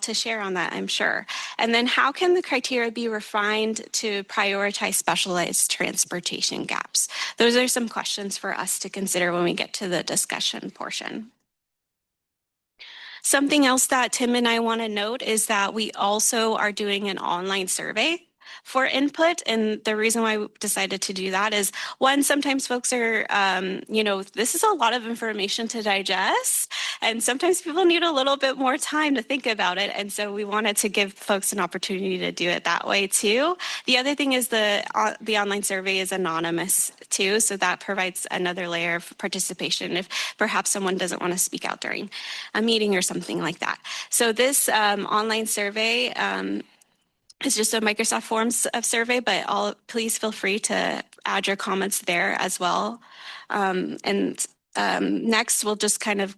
to share on that, I'm sure. And then how can the criteria be refined to prioritize specialized transportation gaps? Those are some questions for us to consider when we get to the discussion portion. Something else that Tim and I want to note is that we also are doing an online survey for input. And the reason why we decided to do that is, one, sometimes folks are, this is a lot of information to digest. And sometimes people need a little bit more time to think about it. And so we wanted to give folks an opportunity to do it that way too. The other thing is the online survey is anonymous too. So that provides another layer of participation if perhaps someone doesn't want to speak out during a meeting or something like that. So this online survey it's just a Microsoft Forms of survey, but please feel free to add your comments there as well. Next, we'll just kind of,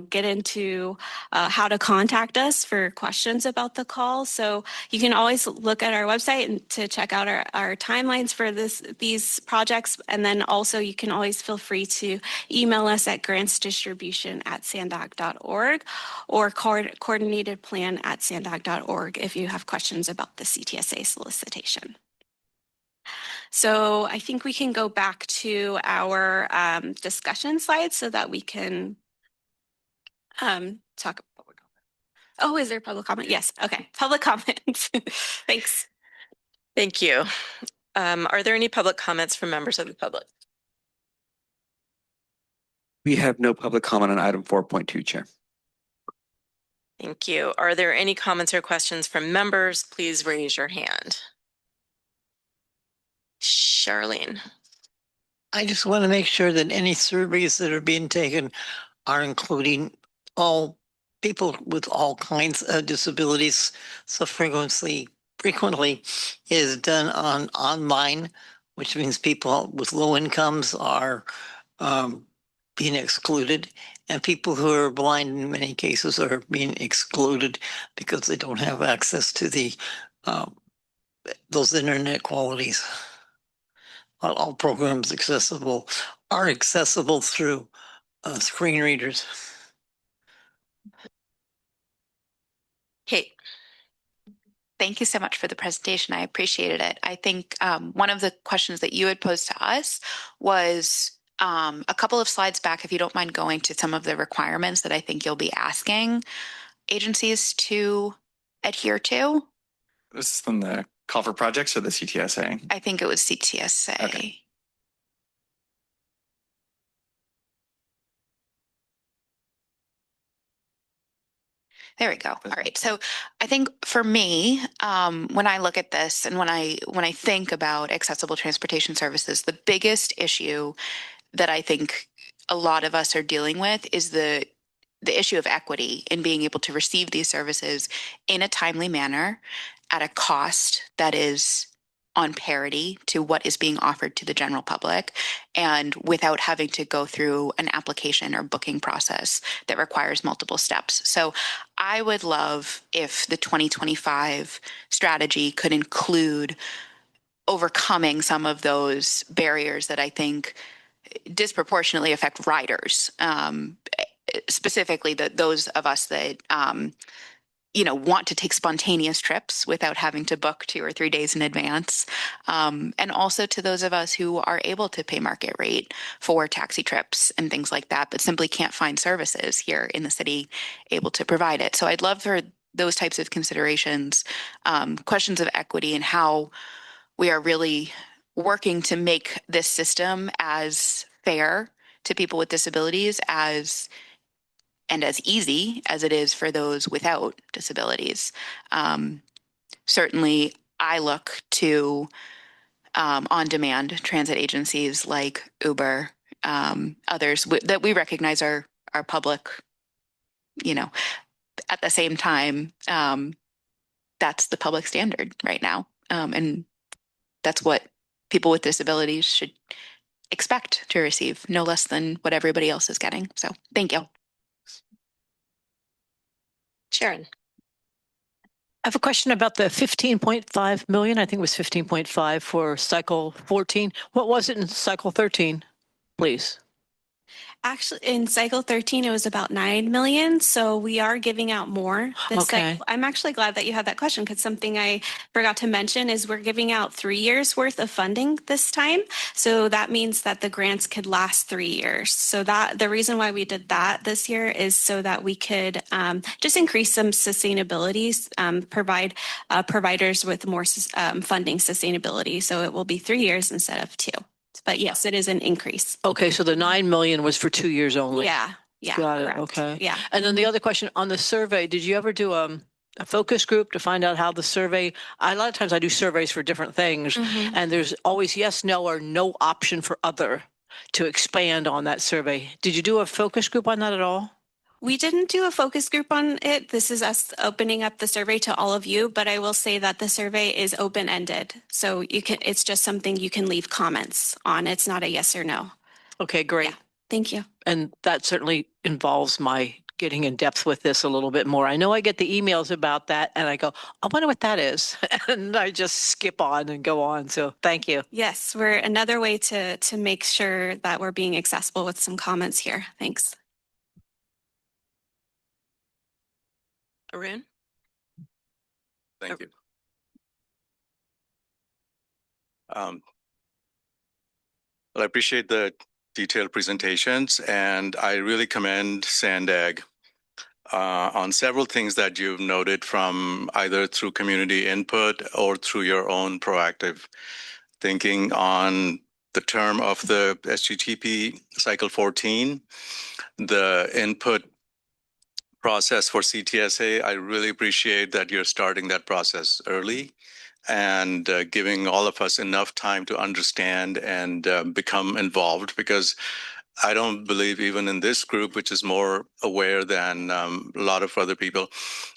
get into how to contact us for questions about the call. So you can always look at our website and to check out our timelines for these projects. And then also you can always feel free to email us at grantsdistribution@sandag.org or coordinatedplan@sandag.org if you have questions about the CTSA solicitation. So I think we can go back to our discussion slides so that we can talk. Oh, is there public comment? Yes. Okay. Public comment. Thanks. Thank you. Are there any public comments from members of the public? We have no public comment on item 4.2, Chair. Thank you. Are there any comments or questions from members? Please raise your hand. Charlene. I just want to make sure that any surveys that are being taken are including all people with all kinds of disabilities. So frequently is done online, which means people with low incomes are being excluded, and people who are blind in many cases are being excluded because they don't have access to the those internet qualities. All programs are accessible through screen readers. Kate. Thank you so much for the presentation. I appreciated it. I think one of the questions that you had posed to us was a couple of slides back, if you don't mind going to some of the requirements that I think you'll be asking agencies to adhere to. This is from the call for projects or the CTSA? I think it was CTSA. Okay. There we go. All right. So I think for me, when I look at this and when I think about accessible transportation services, the biggest issue that I think a lot of us are dealing with is the issue of equity in being able to receive these services in a timely manner at a cost that is on parity to what is being offered to the general public, and without having to go through an application or booking process that requires multiple steps. So I would love if the 2025 strategy could include overcoming some of those barriers that I think disproportionately affect riders, specifically those of us that want to take spontaneous trips without having to book 2 or 3 days in advance. And also to those of us who are able to pay market rate for taxi trips and things like that, but simply can't find services here in the city able to provide it. So I'd love for those types of considerations, questions of equity and how we are really working to make this system as fair to people with disabilities and as easy as it is for those without disabilities. Certainly, I look to on-demand transit agencies like Uber, others that we recognize are public. At the same time, that's the public standard right now, and that's what people with disabilities should expect to receive, no less than what everybody else is getting. So, thank you. Sharon. I have a question about the 15.5 million. I think it was 15.5 for cycle 14. What was it in cycle 13, please? Actually, in cycle 13, it was about 9 million. So we are giving out more this Okay. cycle. I'm actually glad that you had that question because something I forgot to mention is we're giving out 3 years worth of funding this time. So that means that the grants could last 3 years. So that the reason why we did that this year is so that we could just increase some sustainability, provide providers with more funding sustainability. So it will be 3 years instead of 2. But yes, it is an increase. Okay, so the 9 million was for 2 years only. Yeah, Got it. correct. Okay. Yeah. And then the other question on the survey, did you ever do a focus group to find out how the survey? A lot of times I do surveys for different things, and there's always yes, no, or no option for other to expand on that survey. Did you do a focus group on that at all? We didn't do a focus group on it. This is us opening up the survey to all of you, but I will say that the survey is open-ended. So you can, it's just something you can leave comments on. It's not a yes or no. Okay, great. Yeah. Thank you. And that certainly involves my getting in depth with this a little bit more. I know I get the emails about that and I go, I wonder what that is. And I just skip on and go on. So thank you. Yes, we're another way to make sure that we're being accessible with some comments here. Thanks. Arun? Thank you. Well, I appreciate the detailed presentations, and I really commend SANDAG on several things that you've noted from either through community input or through your own proactive thinking on the term of the SGTP cycle 14, the input process for CTSA. I really appreciate that you're starting that process early and giving all of us enough time to understand and become involved, because I don't believe even in this group, which is more aware than a lot of other people,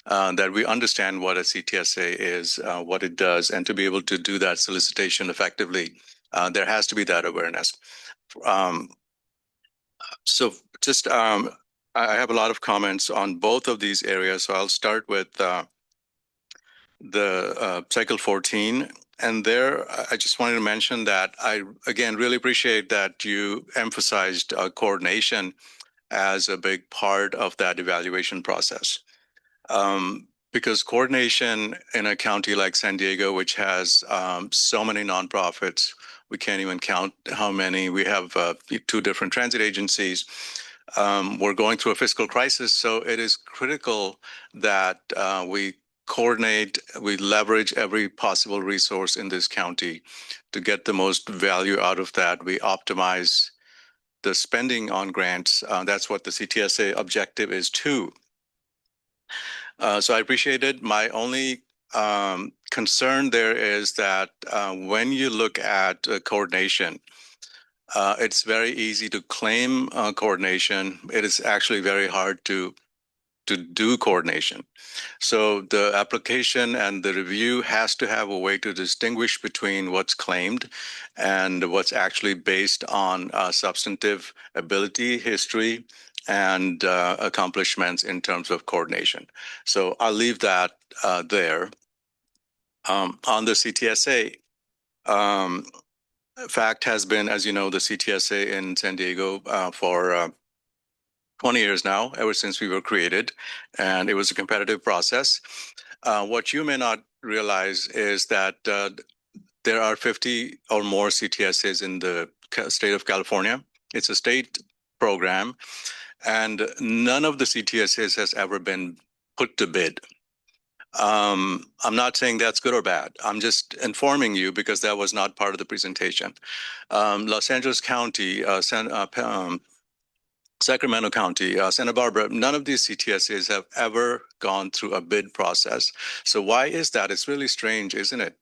that we understand what a CTSA is, what it does, and to be able to do that solicitation effectively. There has to be that awareness. So just, I have a lot of comments on both of these areas. So I'll start with the cycle 14. And there, I just wanted to mention that I, again, really appreciate that you emphasized coordination as a big part of that evaluation process. Because coordination in a county like San Diego, which has so many nonprofits, we can't even count how many. We have 2 different transit agencies. We're going through a fiscal crisis, so it is critical that we coordinate, we leverage every possible resource in this county to get the most value out of that. We optimize the spending on grants. That's what the CTSA objective is too. So I appreciate it. My only concern there is that when you look at coordination, it's very easy to claim coordination. It is actually very hard to do coordination. So the application and the review has to have a way to distinguish between what's claimed and what's actually based on substantive ability, history, and accomplishments in terms of coordination. So I'll leave that there. On the CTSA, fact has been, as you know, the CTSA in San Diego for 20 years now, ever since we were created, and it was a competitive process. What you may not realize is that there are 50 or more CTSAs in the state of California. It's a state program, and none of the CTSAs has ever been put to bid. I'm not saying that's good or bad. I'm just informing you because that was not part of the presentation. Los Angeles County, Sacramento County, Santa Barbara, none of these CTSAs have ever gone through a bid process. So why is that? It's really strange, isn't it?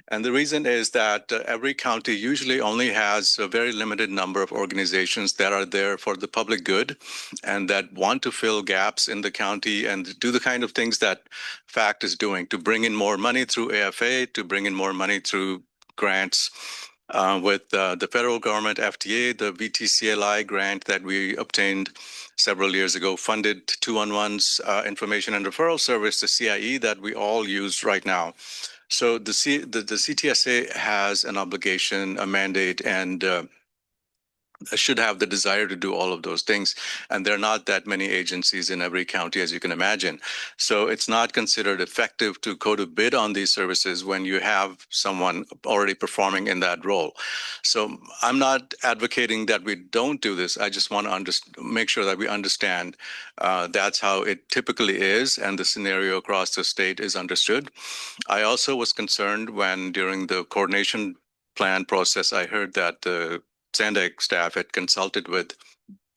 And the reason is that every county usually only has a very limited number of organizations that are there for the public good and that want to fill gaps in the county and do the kind of things that FACT is doing to bring in more money through AFA, to bring in more money through grants. With the federal government, FTA, the VTCLI grant that we obtained several years ago, funded 211's information and referral service, the CIE, that we all use right now. So the CTSA has an obligation, a mandate, and should have the desire to do all of those things. And there are not that many agencies in every county, as you can imagine. So it's not considered effective to go to bid on these services when you have someone already performing in that role. So I'm not advocating that we don't do this. I just want to make sure that we understand that's how it typically is, and the scenario across the state is understood. I also was concerned when during the coordination plan process, I heard that the SANDAG staff had consulted with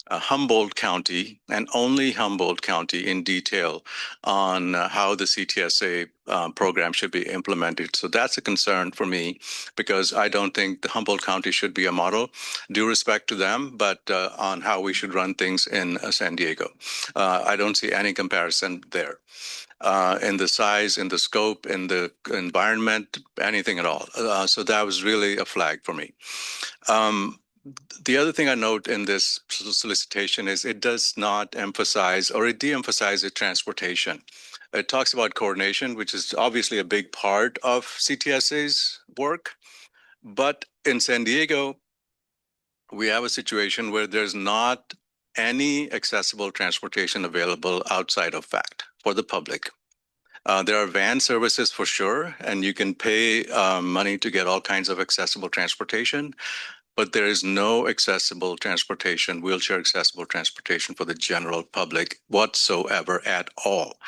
Humboldt County and only Humboldt County in detail on how the CTSA program should be implemented. So that's a concern for me, because I don't think the Humboldt County should be a model. Due respect to them, but on how we should run things in San Diego. I don't see any comparison there. In the size, in the scope, in the environment, anything at all. So that was really a flag for me. The other thing I note in this solicitation is it does not emphasize, or it de-emphasizes transportation. It talks about coordination, which is obviously a big part of CTSA's work. But in San Diego, we have a situation where there's not any accessible transportation available outside of FACT for the public. There are van services for sure, and you can pay money to get all kinds of accessible transportation. But there is no accessible transportation, wheelchair accessible transportation for the general public whatsoever at all.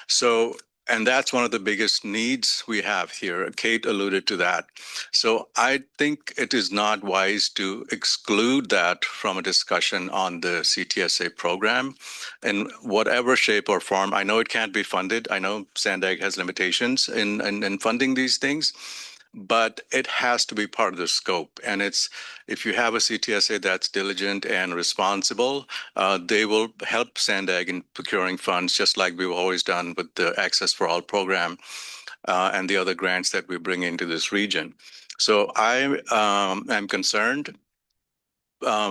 So, and that's one of the biggest needs we have here. Kate alluded to that. So I think it is not wise to exclude that from a discussion on the CTSA program in whatever shape or form. I know it can't be funded. I know SANDAG has limitations in funding these things, but it has to be part of the scope. And it's, if you have a CTSA that's diligent and responsible, they will help SANDAG in procuring funds, just like we've always done with the Access for All program and the other grants that we bring into this region. So I am concerned.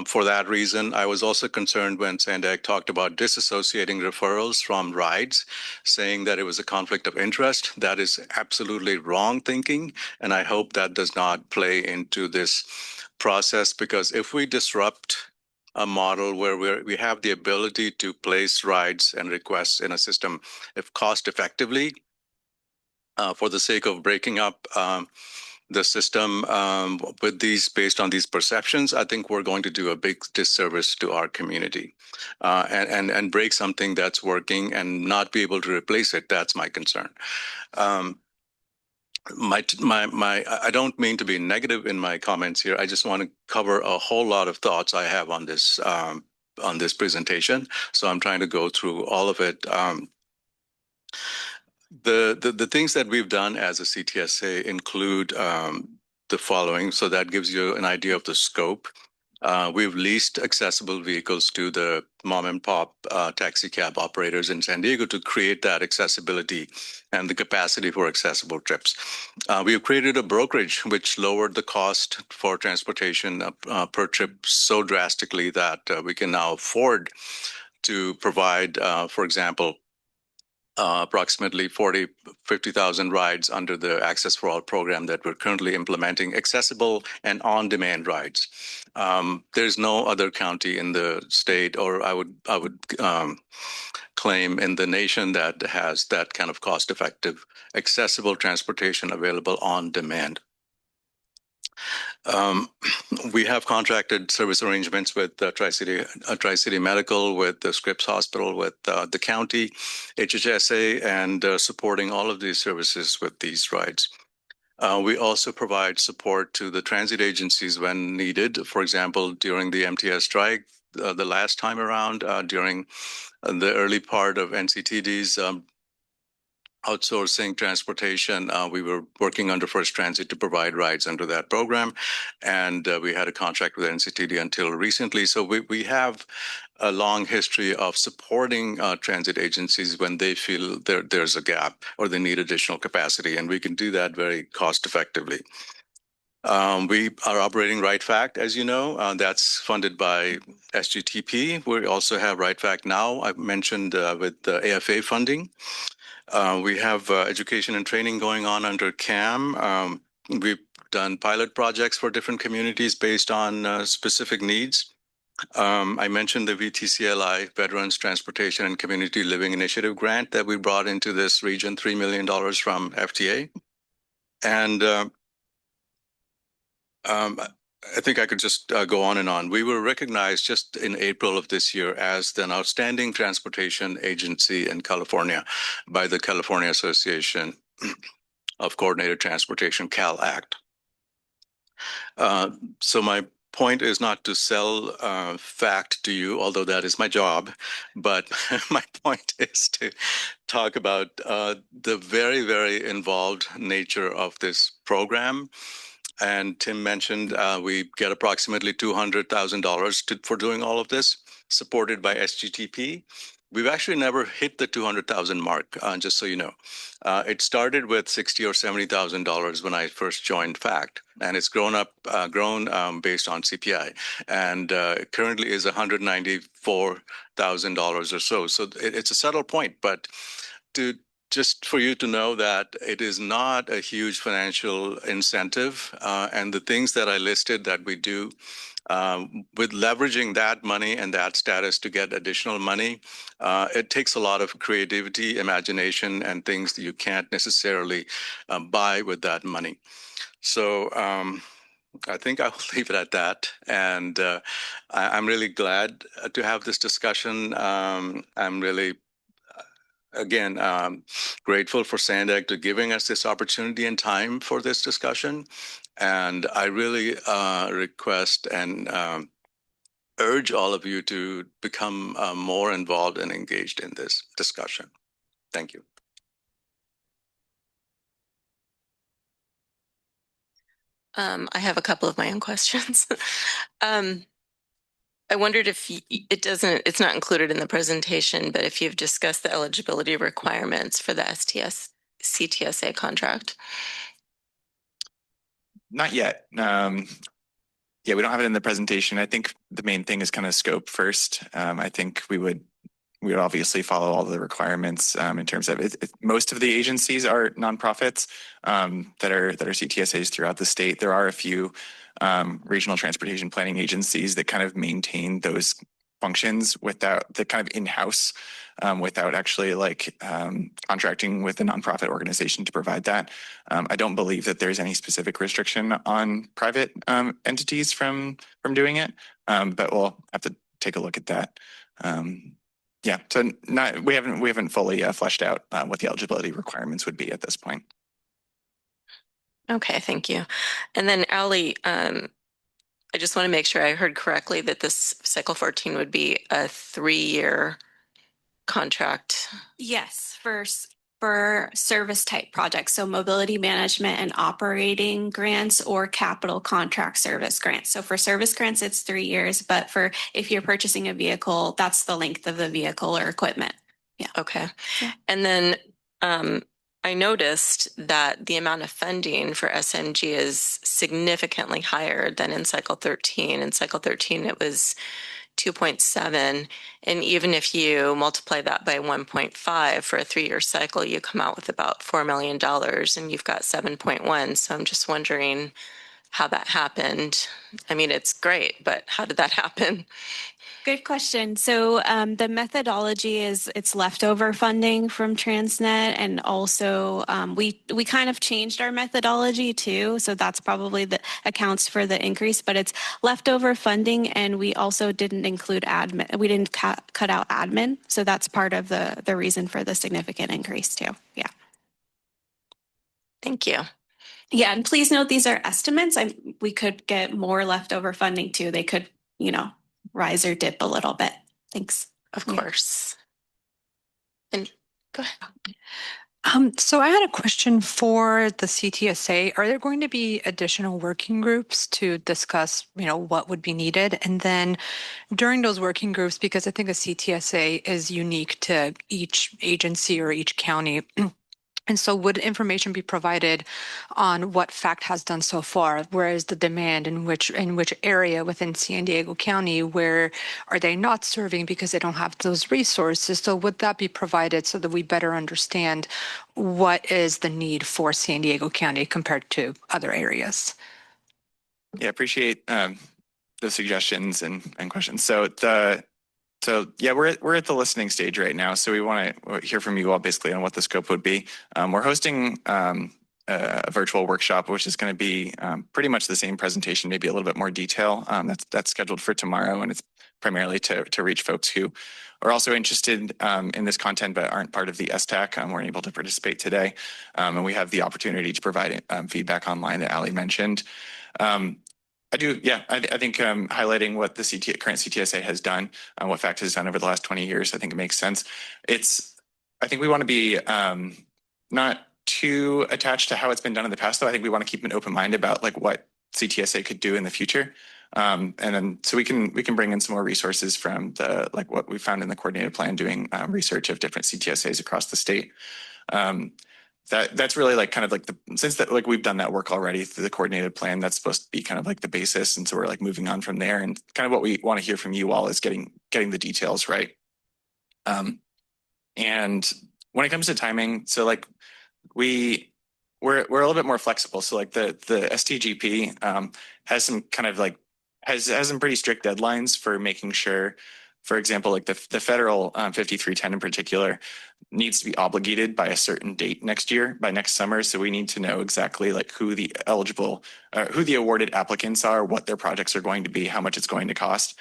For that reason, I was also concerned when SANDAG talked about disassociating referrals from rides, saying that it was a conflict of interest. That is absolutely wrong thinking, and I hope that does not play into this process, because if we disrupt a model where we have the ability to place rides and requests in a system, if cost effectively, for the sake of breaking up the system with these, based on these perceptions, I think we're going to do a big disservice to our community and break something that's working and not be able to replace it. That's my concern. I don't mean to be negative in my comments here. I just want to cover a whole lot of thoughts I have on this presentation. So I'm trying to go through all of it. The things that we've done as a CTSA include the following, so that gives you an idea of the scope. We've leased accessible vehicles to the mom and pop taxi cab operators in San Diego to create that accessibility and the capacity for accessible trips. We've created a brokerage which lowered the cost for transportation per trip so drastically that we can now afford to provide, for example, approximately 50,000 rides under the Access for All program that we're currently implementing, accessible and on-demand rides. There's no other county in the state, or I would claim in the nation, that has that kind of cost-effective, accessible transportation available on demand. We have contracted service arrangements with Tri-City Medical, with the Scripps Hospital, with the county, HHSA, and supporting all of these services with these rides. We also provide support to the transit agencies when needed. For example, during the MTS strike, the last time around, during the early part of NCTD's outsourcing transportation, we were working under First Transit to provide rides under that program, and we had a contract with NCTD until recently. So we have a long history of supporting transit agencies when they feel there's a gap or they need additional capacity, and we can do that very cost effectively. We are operating RightFact, as you know, that's funded by SGTP. We also have RightFact Now, I mentioned with the AFA funding. We have education and training going on under CAM. We've done pilot projects for different communities based on specific needs. I mentioned the VTCLI, Veterans Transportation and Community Living Initiative grant that we brought into this region, $3 million from FTA. And I think I could just go on and on. We were recognized just in April of this year as an outstanding transportation agency in California by the California Association of Coordinated Transportation, CalAct. So my point is not to sell fact to you, although that is my job, but my point is to talk about the very, very involved nature of this program. And Tim mentioned we get approximately $200,000 for doing all of this, supported by SGTP. We've actually never hit the 200,000 mark, just so you know. It started with $60,000 or $70,000 when I first joined FACT, and it's grown based on CPI, and currently is $194,000 or so. So it's a subtle point, but just for you to know that it is not a huge financial incentive, and the things that I listed that we do with leveraging that money and that status to get additional money, it takes a lot of creativity, imagination, and things that you can't necessarily buy with that money. So I think I'll leave it at that. And I'm really glad to have this discussion. I'm really again, grateful for SANDAG to giving us this opportunity and time for this discussion. And I really request and urge all of you to become more involved and engaged in this discussion. Thank you. I have a couple of my own questions. I wondered if it's not included in the presentation, but if you've discussed the eligibility requirements for the CTSA contract. Not yet. Yeah, we don't have it in the presentation. I think the main thing is kind of scope first. I think we would obviously follow all the requirements in terms of most of the agencies are nonprofits that are CTSAs throughout the state. There are a few regional transportation planning agencies that kind of maintain those functions without the kind of in-house without actually contracting with a nonprofit organization to provide that. I don't believe that there's any specific restriction on private entities from doing it, but we'll have to take a look at that. Yeah, so we haven't fully fleshed out what the eligibility requirements would be at this point. Okay, thank you. And then Ali, I just want to make sure I heard correctly that this Cycle 14 would be a 3-year contract. Yes, for service type projects, so mobility management and operating grants or capital contract service grants. So for service grants, it's 3 years, but for if you're purchasing a vehicle, that's the length of the vehicle or equipment. Yeah. Okay. Yeah. And then I noticed that the amount of funding for SNG is significantly higher than in Cycle 13. In Cycle 13, it was 2.7. And even if you multiply that by 1.5 for a 3-year cycle, you come out with about $4 million and you've got 7.1. So I'm just wondering how that happened. I mean, it's great, but how did that happen? Good question. So the methodology it's leftover funding from Transnet, and also we kind of changed our methodology too. So that's probably the accounts for the increase, but it's leftover funding, and we also didn't include admin. We didn't cut out admin, so that's part of the reason for the significant increase too. Yeah. Thank you. Yeah, and please note these are estimates. We could get more leftover funding too. They could, rise or dip a little bit. Thanks. Of course. And go ahead. So I had a question for the CTSA. Are there going to be additional working groups to discuss, what would be needed? And then during those working groups, because I think a CTSA is unique to each agency or each county, and so would information be provided on what FACT has done so far? Where is the demand, in which area within San Diego County, where are they not serving because they don't have those resources? So would that be provided so that we better understand what is the need for San Diego County compared to other areas? Yeah, appreciate suggestions and questions. So yeah, we're at the listening stage right now. So we want to hear from you all basically on what the scope would be. We're hosting a virtual workshop, which is going to be pretty much the same presentation, maybe a little bit more detail. That's scheduled for tomorrow, and it's primarily to reach folks who are also interested in this content but aren't part of the STAC. Weren't able to participate today, and we have the opportunity to provide feedback online that Ali mentioned. I think highlighting what the current CTSA has done, what FACT has done over the last 20 years, I think it makes sense. I think we want to be not too attached to how it's been done in the past, though. I think we want to keep an open mind about like what CTSA could do in the future. And then so we can bring in some more resources from the like what we found in the coordinated plan, doing research of different CTSAs across the state. That's really like kind of like since that like we've done that work already through the coordinated plan, that's supposed to be kind of like the basis, and so we're like moving on from there. And kind of what we want to hear from you all is getting the details right. And when it comes to timing, so like we're a little bit more flexible. So like the STGP has some kind of like has some pretty strict deadlines for making sure, for example, like the federal 5310 in particular needs to be obligated by a certain date next year, by next summer. So we need to know exactly like who the awarded applicants are, what their projects are going to be, how much it's going to cost.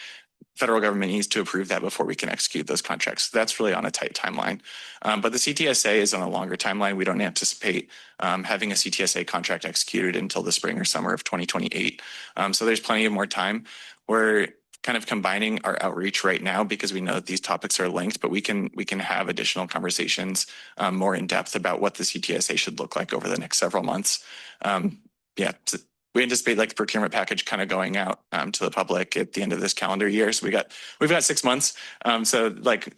Federal government needs to approve that before we can execute those contracts. So that's really on a tight timeline. But the CTSA is on a longer timeline. We don't anticipate having a CTSA contract executed until the spring or summer of 2028. So there's plenty of more time. We're kind of combining our outreach right now because we know that these topics are linked, but we can have additional conversations more in depth about what the CTSA should look like over the next several months. We anticipate like the procurement package kind of going out to the public at the end of this calendar year. So we've got 6 months. So like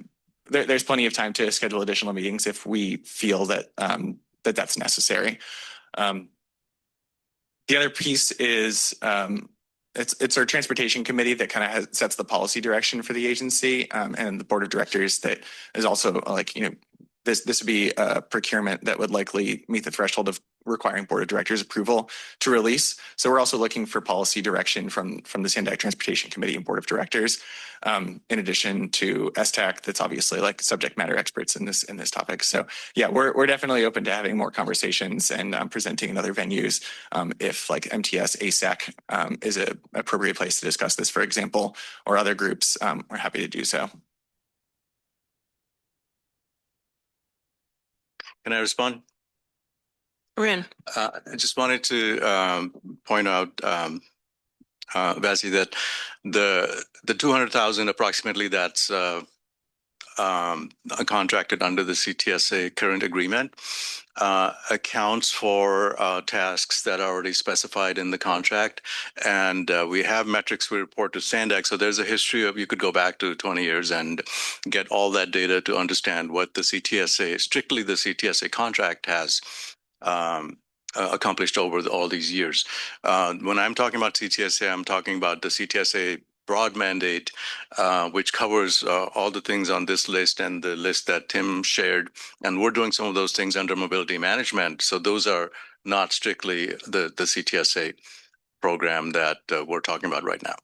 there's plenty of time to schedule additional meetings if we feel that that's necessary. The other piece is it's our transportation committee that kind of sets the policy direction for the agency, and the board of directors that is also like, you know, this would be a procurement that would likely meet the threshold of requiring board of directors approval to release. So we're also looking for policy direction from the SANDAG Transportation Committee and board of directors, in addition to STAC, that's obviously like subject matter experts in this topic. So yeah, we're definitely open to having more conversations and presenting in other venues if like MTS, ASAC is an appropriate place to discuss this, for example, or other groups. We're happy to do so. Can I respond? Rin. I just wanted to point out, Vassie, that the 200,000 approximately that's contracted under the CTSA current agreement accounts for tasks that are already specified in the contract. And we have metrics we report to SANDAG. So there's a history of, you could go back to 20 years and get all that data to understand what the CTSA, strictly the CTSA contract has accomplished over all these years. When I'm talking about CTSA, I'm talking about the CTSA broad mandate, which covers all the things on this list and the list that Tim shared. And we're doing some of those things under mobility management. So those are not strictly the CTSA program that we're talking about right now.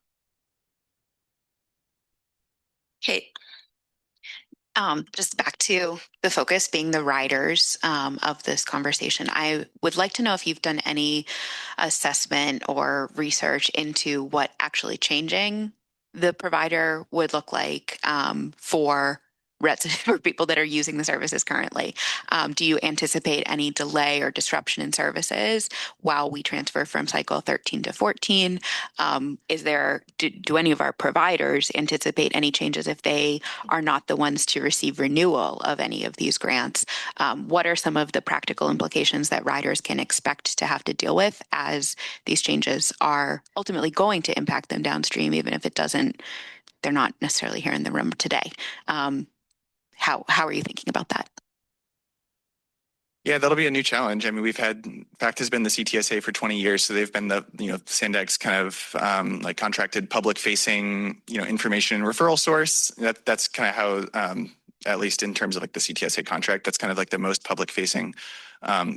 Okay. Just back to the focus being the riders of this conversation. I would like to know if you've done any assessment or research into what actually changing the provider would look like for people that are using the services currently. Do you anticipate any delay or disruption in services while we transfer from cycle 13 to 14? Do any of our providers anticipate any changes if they are not the ones to receive renewal of any of these grants? What are some of the practical implications that riders can expect to have to deal with as these changes are ultimately going to impact them downstream, even if they're not necessarily here in the room today? How are you thinking about that? Yeah, that'll be a new challenge. I mean, FACT has been the CTSA for 20 years, so they've been the, SANDAG's kind of like contracted public facing, information and referral source. That's kind of how at least in terms of like the CTSA contract. That's kind of like the most public facing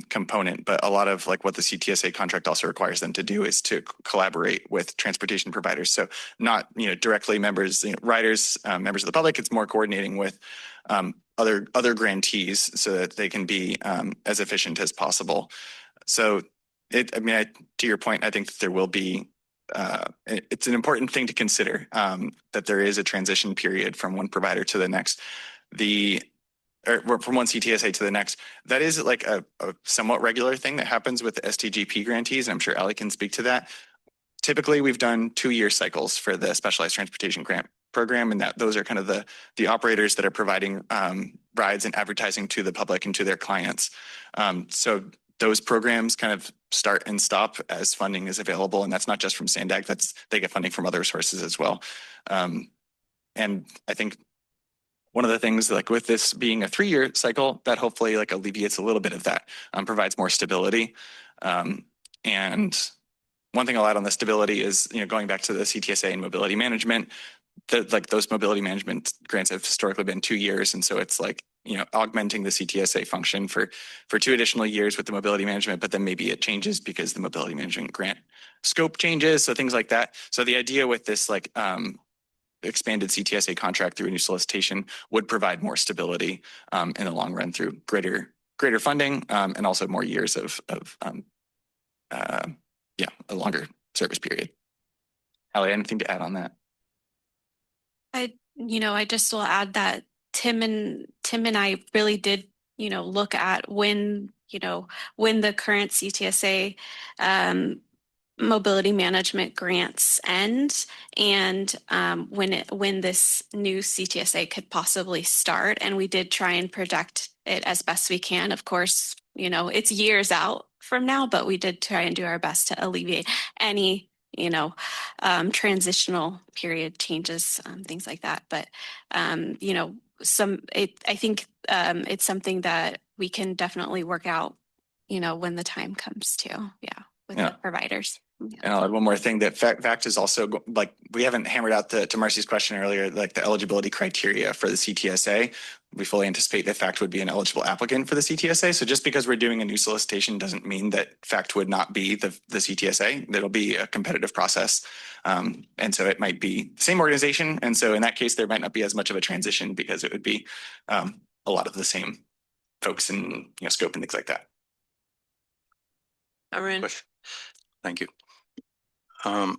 component. But a lot of like what the CTSA contract also requires them to do is to collaborate with transportation providers. So not, directly members, riders, members of the public. It's more coordinating with other grantees so that they can be as efficient as possible. So to your point, I think that there will be, it's an important thing to consider that there is a transition period from one provider to the next. Or from one CTSA to the next. That is like a somewhat regular thing that happens with the STGP grantees. I'm sure Ali can speak to that. Typically, we've done 2-year cycles for the Specialized Transportation Grant Program, and that those are kind of the operators that are providing rides and advertising to the public and to their clients. So those programs kind of start and stop as funding is available, and that's not just from SANDAG. They get funding from other sources as well. And I think one of the things, like with this being a 3-year cycle, that hopefully like alleviates a little bit of that, provides more stability. And one thing I'll add on the stability is, going back to the CTSA and mobility management, like those mobility management grants have historically been 2 years. And so it's like, augmenting the CTSA function for 2 additional years with the mobility management, but then maybe it changes because the mobility management grant scope changes. So things like that. So the idea with this like expanded CTSA contract through a new solicitation would provide more stability in the long run through greater funding and also more years of a longer service period. Ali, anything to add on that? I just will add that Tim and I really did, look at when the current CTSA mobility management grants end and when this new CTSA could possibly start. And we did try and project it as best we can. Of course, it's years out from now, but we did try and do our best to alleviate any transitional period changes, things like that. But, I think it's something that we can definitely work out, when the time comes to, with the providers. And I'll add one more thing that FACT is also like, we haven't hammered out to Marcy's question earlier, like the eligibility criteria for the CTSA. We fully anticipate that FACT would be an eligible applicant for the CTSA. So just because we're doing a new solicitation doesn't mean that FACT would not be the CTSA. It'll be a competitive process. And so it might be the same organization. And so in that case, there might not be as much of a transition because it would be a lot of the same folks and scope and things like that. Arun. Thank you. I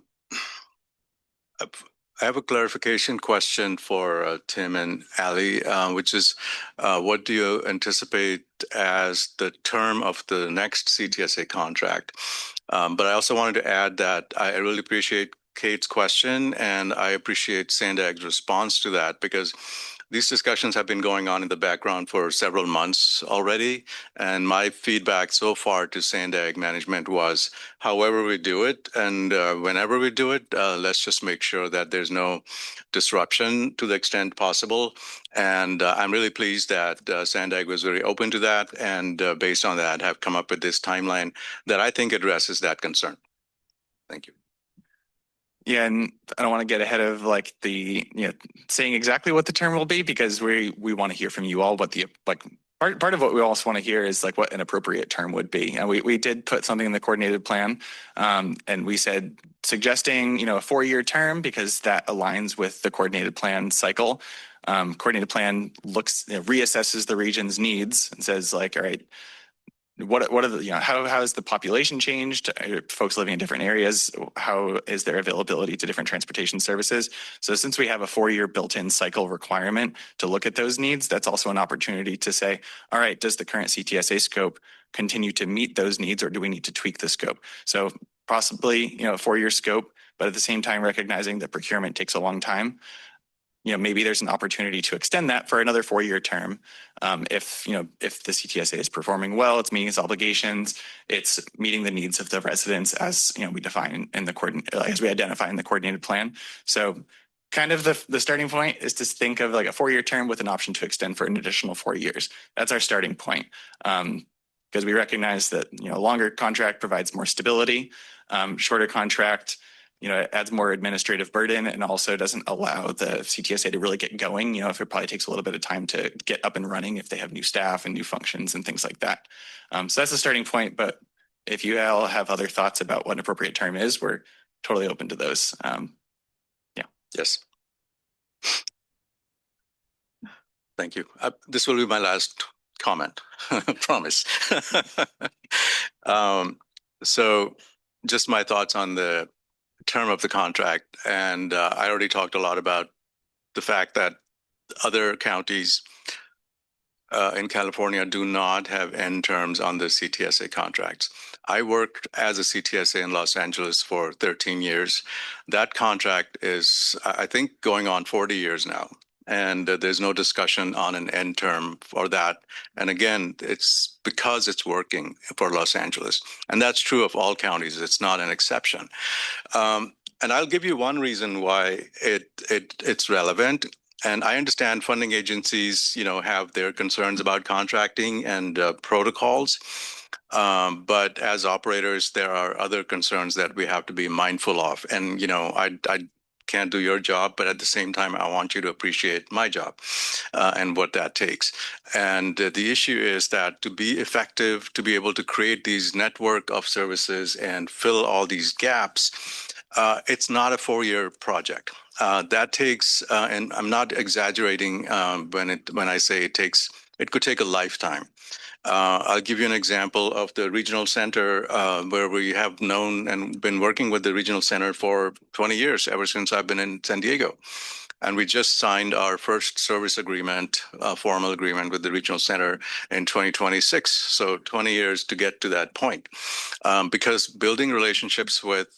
have a clarification question for Tim and Ali, which is what do you anticipate as the term of the next CTSA contract? But I also wanted to add that I really appreciate Kate's question and I appreciate SANDAG's response to that because these discussions have been going on in the background for several months already. And my feedback so far to SANDAG management was, however we do it and whenever we do it, let's just make sure that there's no disruption to the extent possible. And I'm really pleased that SANDAG was very open to that and based on that have come up with this timeline that I think addresses that concern. Thank you. Yeah, and I don't want to get ahead of like the saying exactly what the term will be because we want to hear from you all what the part of what we also want to hear is like what an appropriate term would be. And we did put something in the coordinated plan and we said suggesting a 4-year term because that aligns with the coordinated plan cycle. Coordinated plan reassesses the region's needs and says like, all right, what are the how has the population changed? Folks living in different areas, how is their availability to different transportation services? So since we have a 4-year built-in cycle requirement to look at those needs, that's also an opportunity to say, all right, does the current CTSA scope continue to meet those needs or do we need to tweak the scope? So possibly a 4-year scope, but at the same time recognizing that procurement takes a long time. Maybe there's an opportunity to extend that for another 4-year term. If the CTSA is performing well, it's meeting its obligations, it's meeting the needs of the residents as we define in the as we identify in the coordinated plan. So kind of the starting point is to think of like a 4-year term with an option to extend for an additional 4 years. That's our starting point. Because we recognize that a longer contract provides more stability, shorter contract it adds more administrative burden and also doesn't allow the CTSA to really get going. If it probably takes a little bit of time to get up and running if they have new staff and new functions and things like that. So that's a starting point, but if you all have other thoughts about what an appropriate term is, we're totally open to those. Yes. Thank you. This will be my last comment, promise. So just my thoughts on the term of the contract. And I already talked a lot about the fact that other counties in California do not have end terms on the CTSA contracts. I worked as a CTSA in Los Angeles for 13 years. That contract is, I think, going on 40 years now. And there's no discussion on an end term for that. And again, it's because it's working for Los Angeles. And that's true of all counties. It's not an exception. And I'll give you one reason why it's relevant. And I understand funding agencies, have their concerns about contracting and protocols. But as operators, there are other concerns that we have to be mindful of. And, I can't do your job, but at the same time, I want you to appreciate my job and what that takes. And the issue is that to be effective, to be able to create these network of services and fill all these gaps, it's not a 4-year project. That takes, and I'm not exaggerating when I say it could take a lifetime. I'll give you an example of the regional center where we have known and been working with the regional center for 20 years, ever since I've been in San Diego. And we just signed our first service agreement, formal agreement with the regional center in 2026. So 20 years to get to that point. Because building relationships with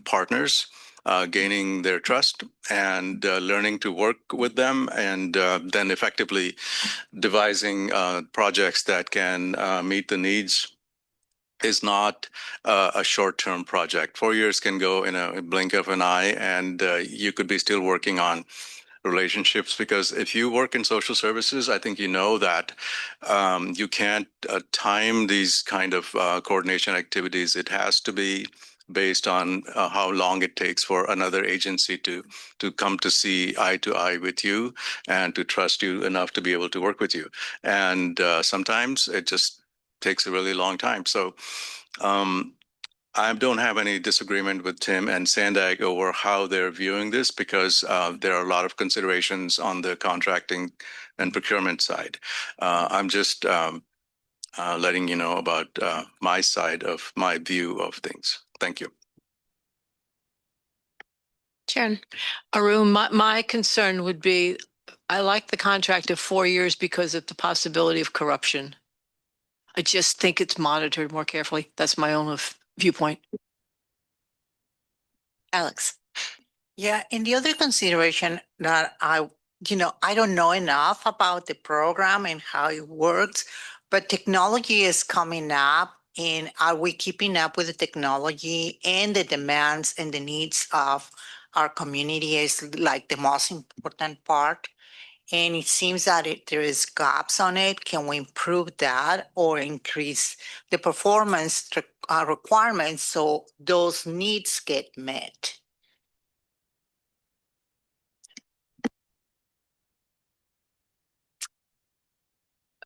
partners, gaining their trust and learning to work with them, and then effectively devising projects that can meet the needs is not a short-term project. 4 years can go in a blink of an eye, and you could be still working on relationships, because if you work in social services, I think you know that you can't time these kind of coordination activities. It has to be based on how long it takes for another agency to come to see eye to eye with you and to trust you enough to be able to work with you. And sometimes it just takes a really long time. So I don't have any disagreement with Tim and SANDAG over how they're viewing this, because there are a lot of considerations on the contracting and procurement side. I'm just letting you know about my side of my view of things. Thank you. Sharon. Arun, my concern would be, I like the contract of 4 years because of the possibility of corruption. I just think it's monitored more carefully. That's my own viewpoint. Alex. Yeah, and the other consideration that I don't know enough about the program and how it works, but technology is coming up. And are we keeping up with the technology and the demands and the needs of our community is like the most important part. And it seems that there is gaps on it. Can we improve that or increase the performance requirements so those needs get met?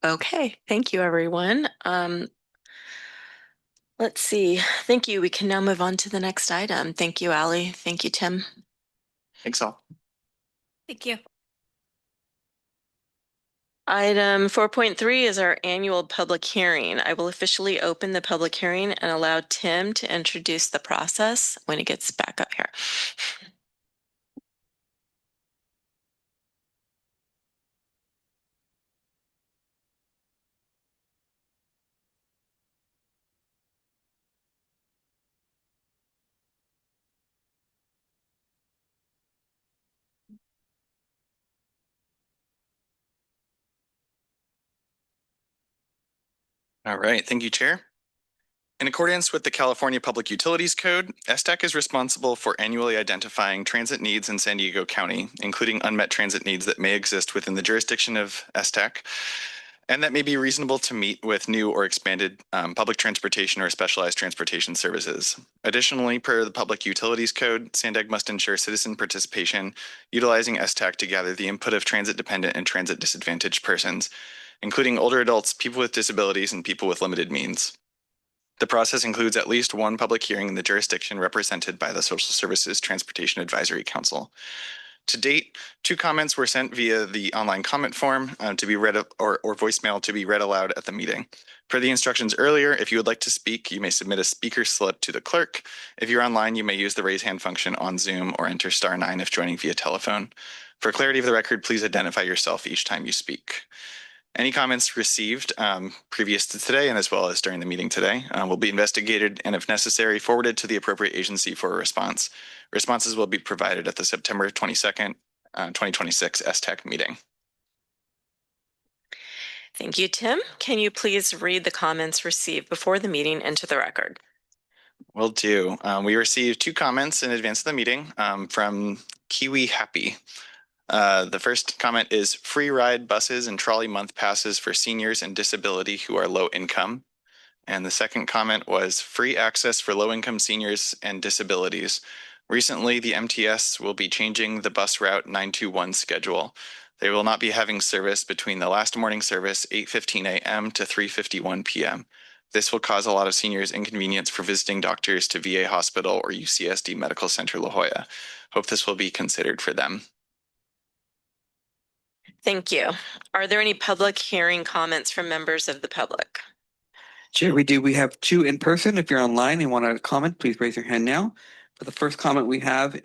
Okay, thank you, everyone. Let's see. Thank you. We can now move on to the next item. Thank you, Ali. Thank you, Tim. Thanks all. Thank you. Item 4.3 is our annual public hearing. I will officially open the public hearing and allow Tim to introduce the process when he gets back up here. All right, thank you, Chair. In accordance with the California Public Utilities Code, SDAC is responsible for annually identifying transit needs in San Diego County, including unmet transit needs that may exist within the jurisdiction of SDAC, and that may be reasonable to meet with new or expanded public transportation or specialized transportation services. Additionally, per the Public Utilities Code, SANDAG must ensure citizen participation, utilizing STAC to gather the input of transit-dependent and transit-disadvantaged persons, including older adults, people with disabilities, and people with limited means. The process includes at least one public hearing in the jurisdiction represented by the Social Services Transportation Advisory Council. To date, 2 comments were sent via the online comment form to be read or voicemail to be read aloud at the meeting. Per the instructions earlier, if you would like to speak, you may submit a speaker slip to the clerk. If you're online, you may use the raise hand function on Zoom or enter *9 if joining via telephone. For clarity of the record, please identify yourself each time you speak. Any comments received previous to today and as well as during the meeting today will be investigated and, if necessary, forwarded to the appropriate agency for a response. Responses will be provided at the September 22nd, 2026 STAC meeting. Thank you, Tim. Can you please read the comments received before the meeting into the record? Will do. We received 2 comments in advance of the meeting from Kiwi Happy. The first comment is free ride buses and trolley month passes for seniors and disability who are low income. And the second comment was free access for low income seniors and disabilities. Recently, the MTS will be changing the bus route 921 schedule. They will not be having service between the last morning service 8:15 a.m. to 3:51 p.m. This will cause a lot of seniors inconvenience for visiting doctors to VA Hospital or UCSD Medical Center La Jolla. Hope this will be considered for them. Thank you. Are there any public hearing comments from members of the public? Chair, we do. We have 2 in person. If you're online and want to comment, please raise your hand now. For the first comment, we have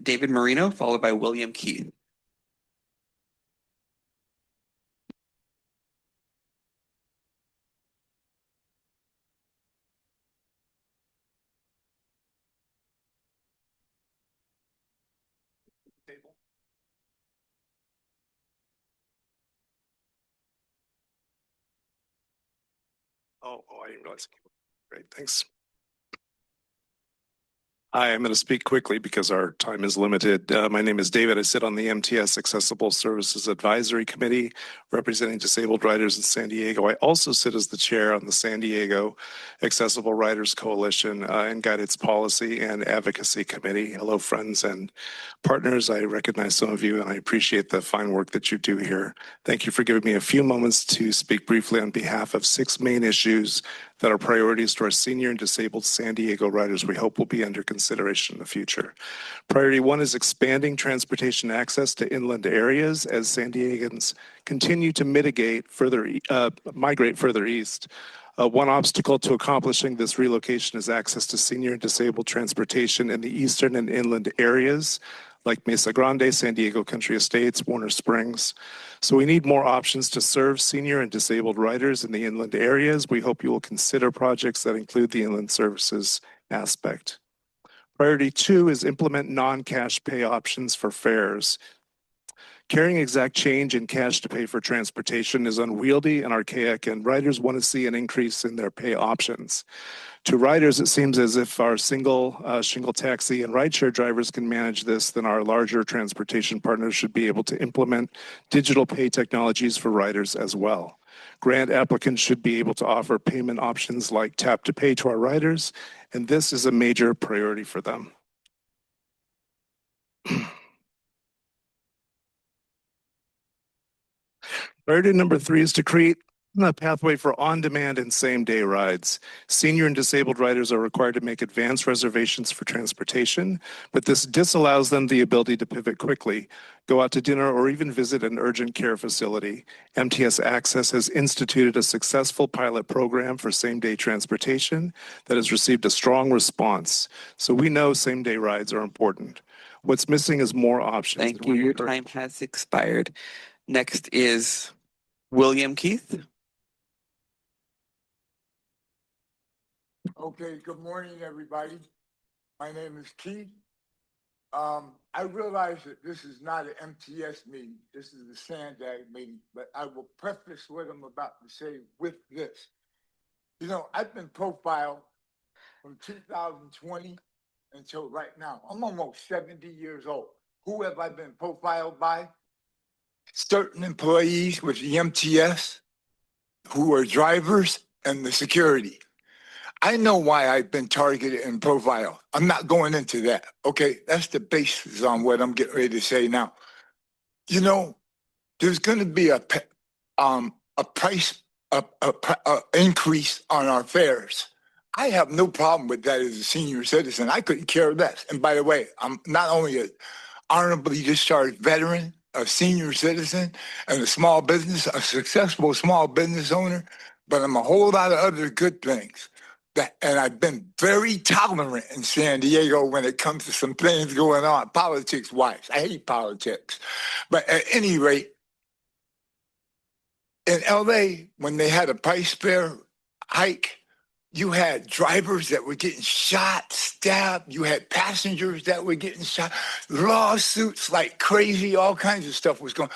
David Marino, followed by William Keith. I didn't realize. Great, thanks. Hi, I'm going to speak quickly because our time is limited. My name is David. I sit on the MTS Accessible Services Advisory Committee representing disabled riders in San Diego. I also sit as the chair on the San Diego Accessible Riders Coalition and guide its policy and advocacy committee. Hello, friends and partners. I recognize some of you and I appreciate the fine work that you do here. Thank you for giving me a few moments to speak briefly on behalf of 6 main issues that are priorities to our senior and disabled San Diego riders we hope will be under consideration in the future. Priority 1 is expanding transportation access to inland areas as San Diegans continue to migrate further east. One obstacle to accomplishing this relocation is access to senior and disabled transportation in the eastern and inland areas like Mesa Grande, San Diego Country Estates, Warner Springs. So we need more options to serve senior and disabled riders in the inland areas. We hope you will consider projects that include the inland services aspect. Priority 2 is implement non-cash pay options for fares. Carrying exact change in cash to pay for transportation is unwieldy and archaic, and riders want to see an increase in their pay options. To riders, it seems as if our single taxi and rideshare drivers can manage this, then our larger transportation partners should be able to implement digital pay technologies for riders as well. Grant applicants should be able to offer payment options like tap to pay to our riders, and this is a major priority for them. Priority number 3 is to create a pathway for on-demand and same-day rides. Senior and disabled riders are required to make advance reservations for transportation, but this disallows them the ability to pivot quickly, go out to dinner, or even visit an urgent care facility. MTS Access has instituted a successful pilot program for same-day transportation that has received a strong response. So we know same-day rides are important. What's missing is more options. Thank you. Your time has expired. Next is William Keith. Okay, good morning, everybody. My name is Keith. I realize that this is not an MTS meeting. This is the SANDAG meeting, but I will preface what I'm about to say with this. You know, I've been profiled from 2020 until right now. I'm almost 70 years old. Who have I been profiled by? Certain employees with the MTS, who are drivers and the security. I know why I've been targeted and profiled. I'm not going into that. Okay, that's the basis on what I'm getting ready to say now. You know, there's going to be a price increase on our fares. I have no problem with that as a senior citizen. I couldn't care less. And by the way, I'm not only an honorably discharged veteran, a senior citizen, and a small business, a successful small business owner, but I'm a whole lot of other good things. And I've been very tolerant in San Diego when it comes to some things going on, politics-wise. I hate politics. But at any rate, in LA, when they had a price fare hike, you had drivers that were getting shot, stabbed. You had passengers that were getting shot. Lawsuits like crazy, all kinds of stuff was going.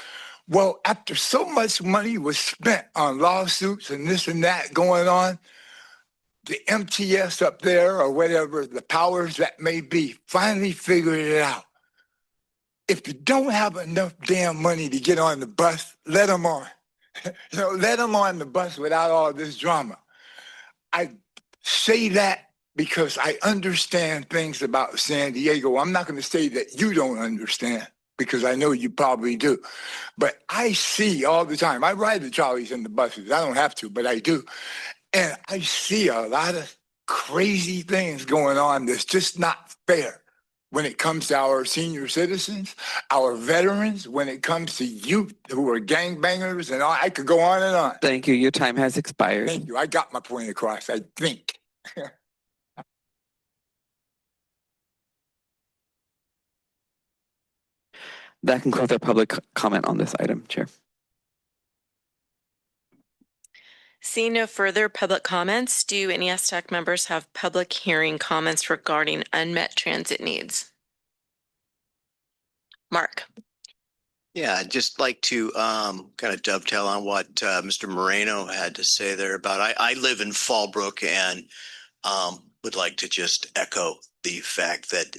Well, after so much money was spent on lawsuits and this and that going on, the MTS up there or whatever, the powers that may be, finally figured it out. If you don't have enough damn money to get on the bus, let them on. Let them on the bus without all this drama. I say that because I understand things about San Diego. I'm not going to say that you don't understand because I know you probably do. But I see all the time. I ride the trolleys and the buses. I don't have to, but I do. And I see a lot of crazy things going on that's just not fair when it comes to our senior citizens, our veterans, when it comes to youth who are gangbangers and all. I could go on and on. Thank you. Your time has expired. Thank you. I got my point across, I think. That concludes our public comment on this item, Chair. Seeing no further public comments, do any STAC members have public hearing comments regarding unmet transit needs? Mark. Yeah, I'd just like to kind of dovetail on what Mr. Moreno had to say there about, I live in Fallbrook and would like to just echo the fact that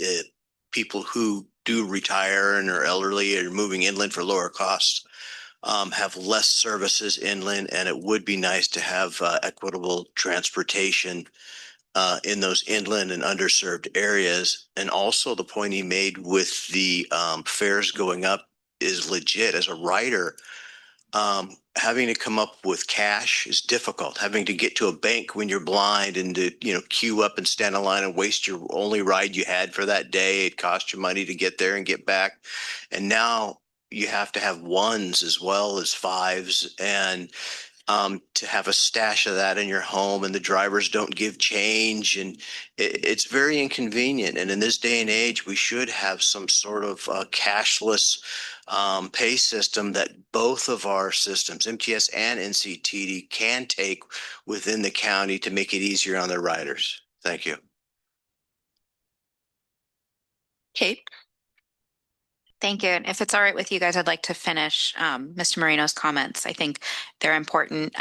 people who do retire and are elderly and are moving inland for lower costs have less services inland, and it would be nice to have equitable transportation in those inland and underserved areas. And also the point he made with the fares going up is legit. As a rider, having to come up with cash is difficult. Having to get to a bank when you're blind and to, queue up and stand in line and waste your only ride you had for that day. It cost you money to get there and get back. And now you have to have ones as well as fives, and to have a stash of that in your home, and the drivers don't give change, and it's very inconvenient. And in this day and age, we should have some sort of cashless pay system that both of our systems, MTS and NCTD, can take within the county to make it easier on their riders. Thank you. Kate. Thank you. And if it's all right with you guys, I'd like to finish Mr. Moreno's comments. I think they're important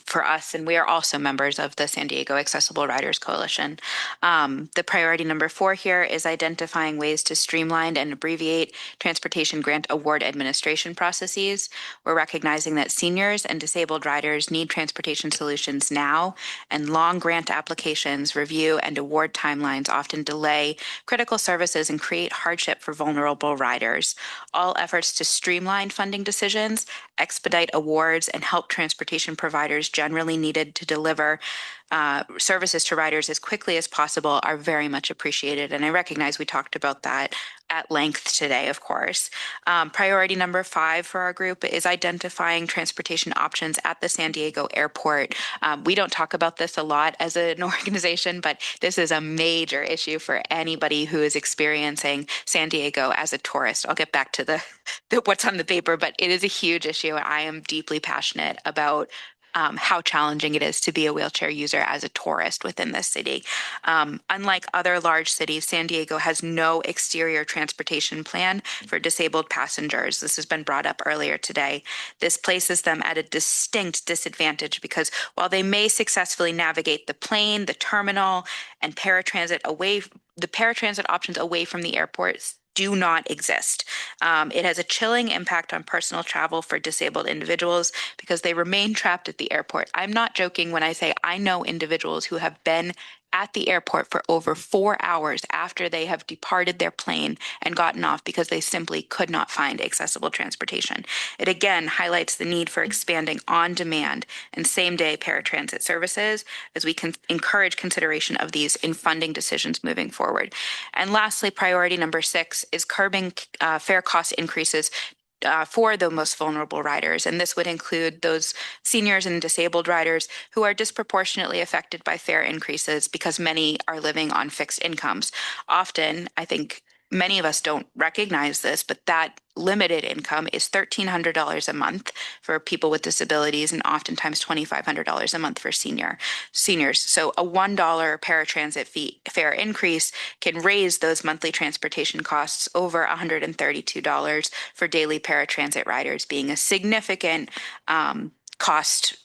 for us, and we are also members of the San Diego Accessible Riders Coalition. The priority number 4 here is identifying ways to streamline and abbreviate transportation grant award administration processes. We're recognizing that seniors and disabled riders need transportation solutions now, and long grant applications, review, and award timelines often delay critical services and create hardship for vulnerable riders. All efforts to streamline funding decisions, expedite awards, and help transportation providers generally needed to deliver services to riders as quickly as possible are very much appreciated. And I recognize we talked about that at length today, of course. Priority number 5 for our group is identifying transportation options at the San Diego airport. We don't talk about this a lot as an organization, but this is a major issue for anybody who is experiencing San Diego as a tourist. I'll get back to the what's on the paper, but it is a huge issue. I am deeply passionate about how challenging it is to be a wheelchair user as a tourist within this city. Unlike other large cities, San Diego has no exterior transportation plan for disabled passengers. This has been brought up earlier today. This places them at a distinct disadvantage because while they may successfully navigate the plane, the terminal, and the paratransit options away from the airports, do not exist. It has a chilling impact on personal travel for disabled individuals because they remain trapped at the airport. I'm not joking when I say I know individuals who have been at the airport for over 4 hours after they have departed their plane and gotten off because they simply could not find accessible transportation. It again highlights the need for expanding on-demand and same-day paratransit services as we can encourage consideration of these in funding decisions moving forward. And lastly, priority number 6 is curbing fare cost increases for the most vulnerable riders. And this would include those seniors and disabled riders who are disproportionately affected by fare increases because many are living on fixed incomes. Often, I think many of us don't recognize this, but that limited income is $1,300 a month for people with disabilities and oftentimes $2,500 a month for seniors. So a $1 paratransit fare increase can raise those monthly transportation costs over $132 for daily paratransit riders, being a significant cost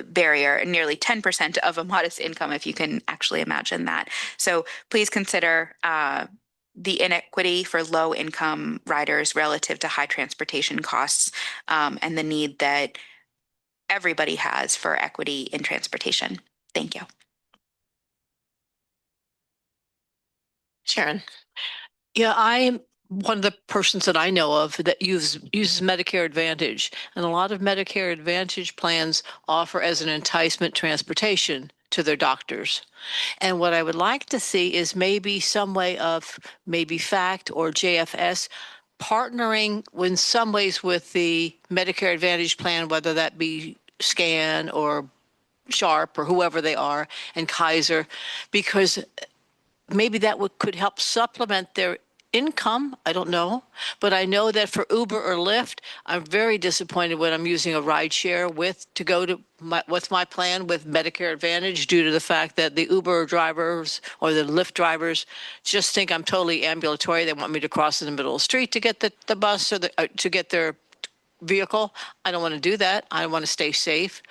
barrier, nearly 10% of a modest income, if you can actually imagine that. So please consider the inequity for low-income riders relative to high transportation costs, and the need that everybody has for equity in transportation. Thank you. Sharon. Yeah, I'm one of the persons that I know of that uses Medicare Advantage, and a lot of Medicare Advantage plans offer as an enticement transportation to their doctors. And what I would like to see is maybe some way of maybe FACT or JFS partnering in some ways with the Medicare Advantage plan, whether that be SCAN or Sharp or whoever they are, and Kaiser, because maybe that could help supplement their income. I don't know. But I know that for Uber or Lyft, I'm very disappointed when I'm using a ride share with my plan with Medicare Advantage due to the fact that the Uber drivers or the Lyft drivers just think I'm totally ambulatory. They want me to cross in the middle of the street to get the bus or to get their vehicle. I don't want to do that. I want to stay safe.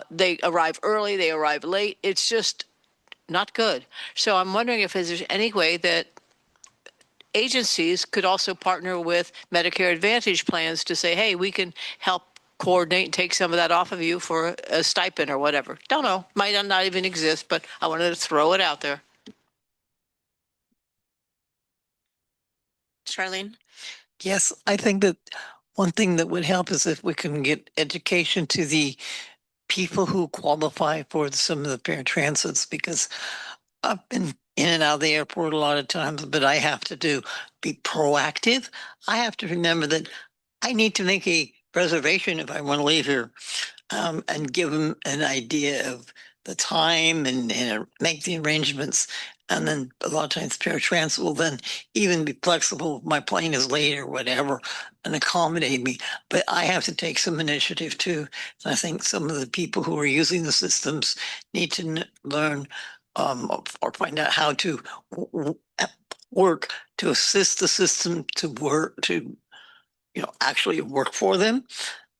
They arrive early, they arrive late. It's just not good. So I'm wondering if there's any way that agencies could also partner with Medicare Advantage plans to say, hey, we can help coordinate and take some of that off of you for a stipend or whatever. Don't know. Might not even exist, but I wanted to throw it out there. Charlene? Yes, I think that one thing that would help is if we can get education to the people who qualify for some of the paratransits, because I've been in and out of the airport a lot of times, but I have to be proactive. I have to remember that I need to make a reservation if I want to leave here, and give them an idea of the time and make the arrangements. And then a lot of times paratransit will then even be flexible if my plane is late or whatever and accommodate me. But I have to take some initiative too. And I think some of the people who are using the systems need to learn or find out how to work to assist the system to work, to actually work for them,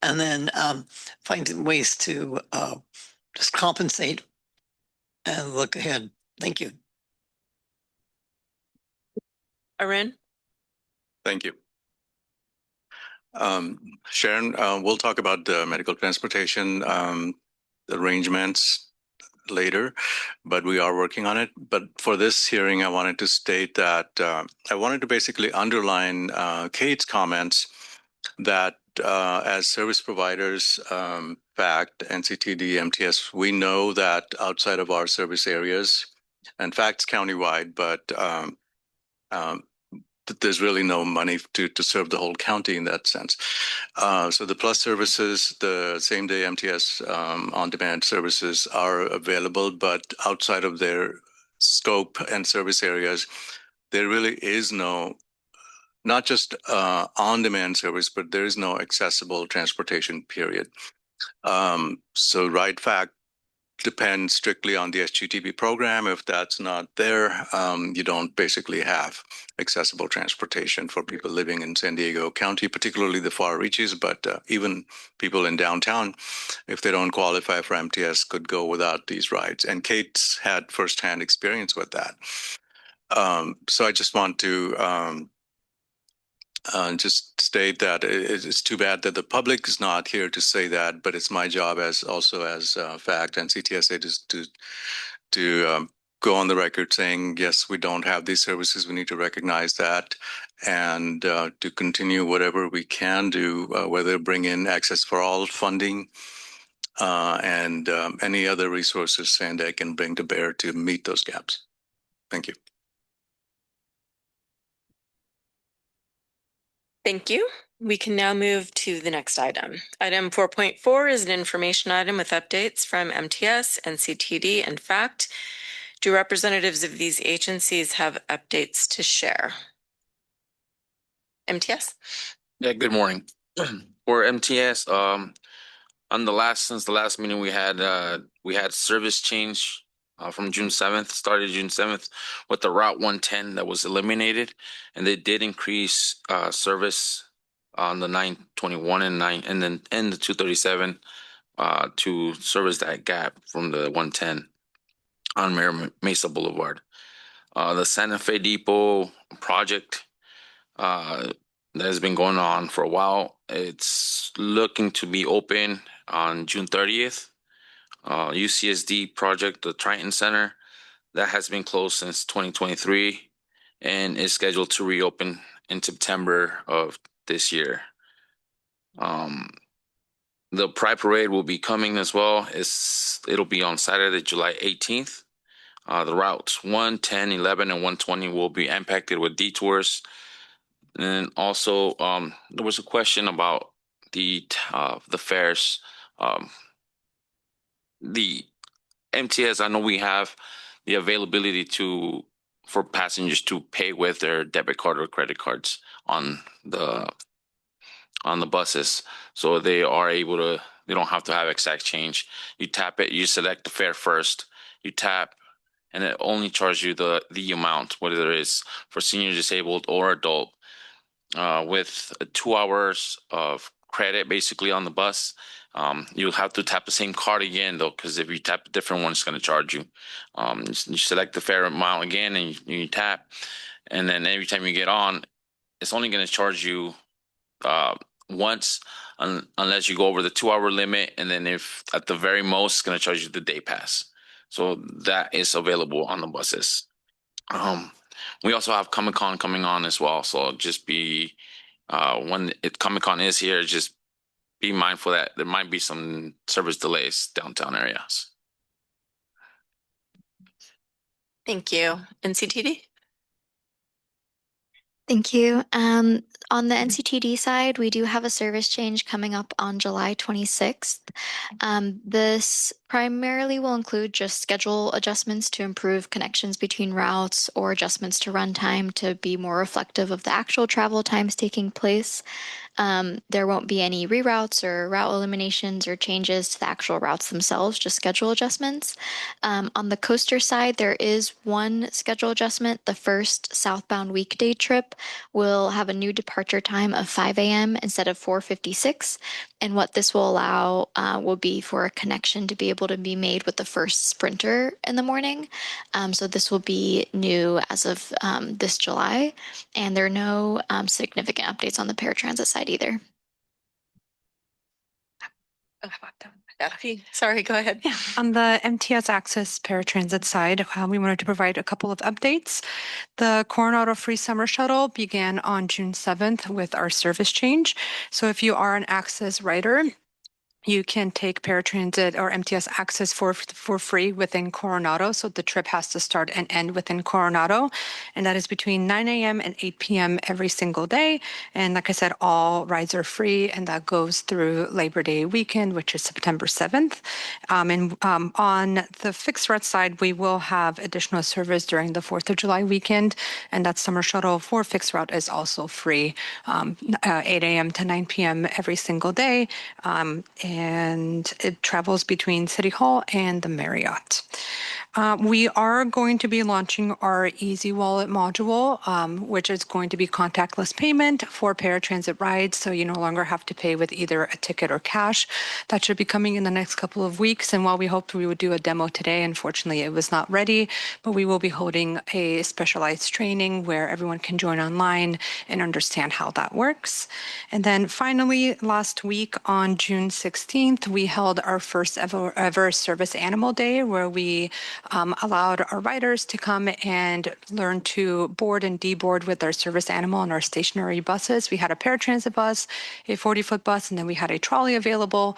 and then find ways to just compensate and look ahead. Thank you. Arun? Thank you. Sharon, we'll talk about the medical transportation arrangements later, but we are working on it. But for this hearing, I wanted to state that I wanted to basically underline Kate's comments that as service providers, FACT, NCTD, MTS, we know that outside of our service areas, and FACT's countywide, but there's really no money to serve the whole county in that sense. So the plus services, the same day MTS on-demand services are available, but outside of their scope and service areas, there really is no, not just on-demand service, but there is no accessible transportation, period. So Ride Fact depends strictly on the SGTP program. If that's not there, you don't basically have accessible transportation for people living in San Diego County, particularly the far reaches, but even people in downtown, if they don't qualify for MTS, could go without these rides. And Kate's had firsthand experience with that. So I just want to just state that it's too bad that the public is not here to say that, but it's my job as FACT and CTSA to go on the record saying, yes, we don't have these services. We need to recognize that and to continue whatever we can do, whether bring in Access for All funding and any other resources SANDAG can bring to bear to meet those gaps. Thank you. Thank you. We can now move to the next item. Item 4.4 is an information item with updates from MTS, NCTD, and FACT. Do representatives of these agencies have updates to share? MTS? Yeah, good morning. For MTS, since the last meeting we had service change from June 7th, started June 7th with the Route 110 that was eliminated, and they did increase service on the 921 and then the 237 to service that gap from the 110 on Mesa Boulevard. The Santa Fe Depot project that has been going on for a while, it's looking to be open on June 30th. UCSD project, the Triton Center, that has been closed since 2023 and is scheduled to reopen in September of this year. The Pride Parade will be coming as well. It'll be on Saturday, July 18th. The routes 1, 10, 11, and 120 will be impacted with detours. And also, there was a question about the fares. The MTS, I know we have the availability for passengers to pay with their debit card or credit cards on the buses, so they are able to. They don't have to have exact change. You tap it, you select the fare first, you tap, and it only charges you the amount, whether it's for senior, disabled, or adult. With 2 hours of credit basically on the bus, you'll have to tap the same card again though, because if you tap a different one, it's going to charge you. You select the fare amount again and you tap, and then every time you get on, it's only going to charge you once unless you go over the 2 hour limit, and then if at the very most, it's going to charge you the day pass. So that is available on the buses. We also have Comic-Con coming on as well, so just be when Comic-Con is here, just be mindful that there might be some service delays downtown areas. Thank you. NCTD? Thank you. On the NCTD side, we do have a service change coming up on July 26th. This primarily will include just schedule adjustments to improve connections between routes or adjustments to runtime to be more reflective of the actual travel times taking place. There won't be any reroutes or route eliminations or changes to the actual routes themselves, just schedule adjustments. On the coaster side, there is one schedule adjustment. The first southbound weekday trip will have a new departure time of 5 a.m. instead of 4:56. And what this will allow will be for a connection to be able to be made with the first sprinter in the morning. So this will be new as of this July, and there are no significant updates on the paratransit side either. Sorry, go ahead. Yeah. On the MTS Access paratransit side, we wanted to provide a couple of updates. The Coronado Free Summer Shuttle began on June 7th with our service change. So if you are an Access rider, you can take paratransit or MTS Access for free within Coronado. So the trip has to start and end within Coronado. And that is between 9 a.m. and 8 p.m. every single day. And like I said, all rides are free. And that goes through Labor Day weekend, which is September 7th. On the fixed route side, we will have additional service during the 4th of July weekend. And that summer shuttle for fixed route is also free, 8 a.m. to 9 p.m. every single day. and it travels between City Hall and the Marriott. We are going to be launching our Easy Wallet module, which is going to be contactless payment for paratransit rides, so you no longer have to pay with either a ticket or cash. That should be coming in the next couple of weeks, and while we hoped we would do a demo today, unfortunately it was not ready, but we will be holding a specialized training where everyone can join online and understand how that works. And then finally, last week on June 16th, we held our first ever Service Animal Day, where we allowed our riders to come and learn to board and deboard with our service animal on our stationary buses. We had a paratransit bus, a 40-foot bus, and then we had a trolley available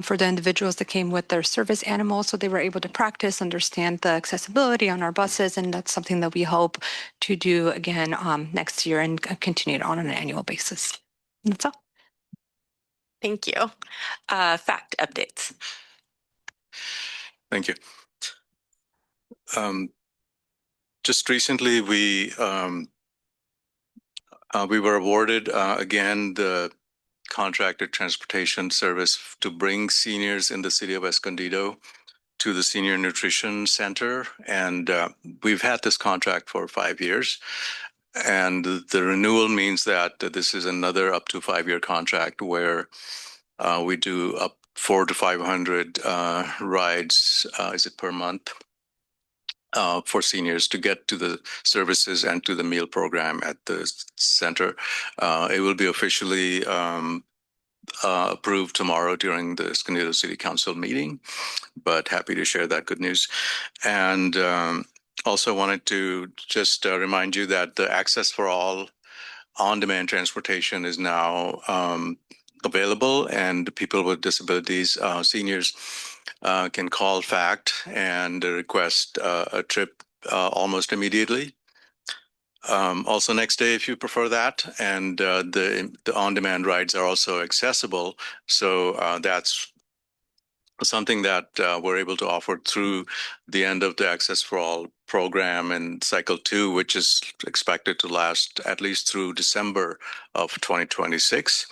for the individuals that came with their service animal, so they were able to practice, understand the accessibility on our buses, and that's something that we hope to do again next year and continue it on an annual basis. And that's all. Thank you. Fact updates. Thank you. Just recently, we were awarded again the contracted transportation service to bring seniors in the city of Escondido to the Senior Nutrition Center, and we've had this contract for 5 years. And the renewal means that this is another up to 5-year contract where we do up 400 to 500 rides, is it per month, for seniors to get to the services and to the meal program at the center. It will be officially approved tomorrow during the Escondido City Council meeting, but happy to share that good news. And also wanted to just remind you that the Access for All on-demand transportation is now available, and people with disabilities, seniors, can call FACT and request a trip almost immediately. Also next day, if you prefer that, and the on-demand rides are also accessible. So that's something that we're able to offer through the end of the Access for All program in cycle 2, which is expected to last at least through December of 2026.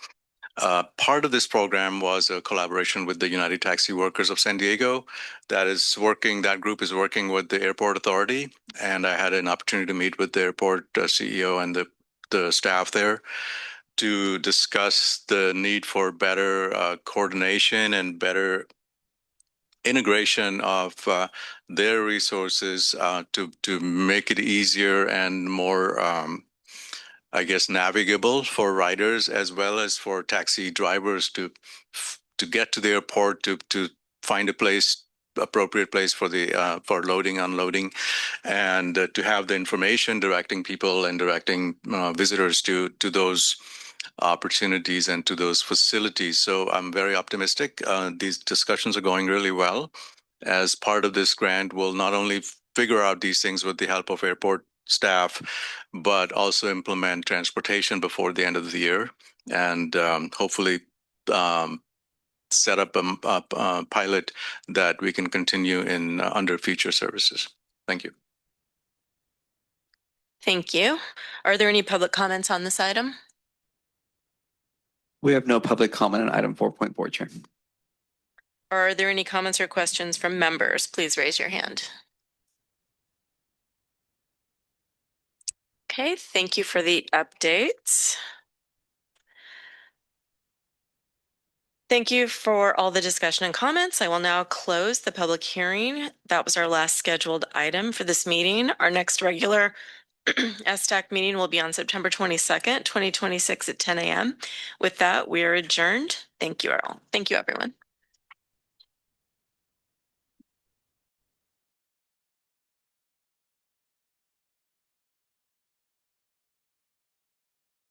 Part of this program was a collaboration with the United Taxi Workers of San Diego. That group is working with the airport authority, and I had an opportunity to meet with the airport CEO and the staff there to discuss the need for better coordination and better integration of their resources to make it easier and more navigable for riders as well as for taxi drivers to get to the airport, to find appropriate place for loading, unloading, and to have the information directing people and directing visitors to those opportunities and to those facilities. So I'm very optimistic. These discussions are going really well. As part of this grant, we'll not only figure out these things with the help of airport staff, but also implement transportation before the end of the year, and hopefully set up a pilot that we can continue in under future services. Thank you. Thank you. Are there any public comments on this item? We have no public comment on item 4.4, Chair. Are there any comments or questions from members? Please raise your hand. Okay, thank you for the updates. Thank you for all the discussion and comments. I will now close the public hearing. That was our last scheduled item for this meeting. Our next regular STAC meeting will be on September 22nd, 2026 at 10 a.m. With that, we are adjourned. Thank you all. Thank you, everyone.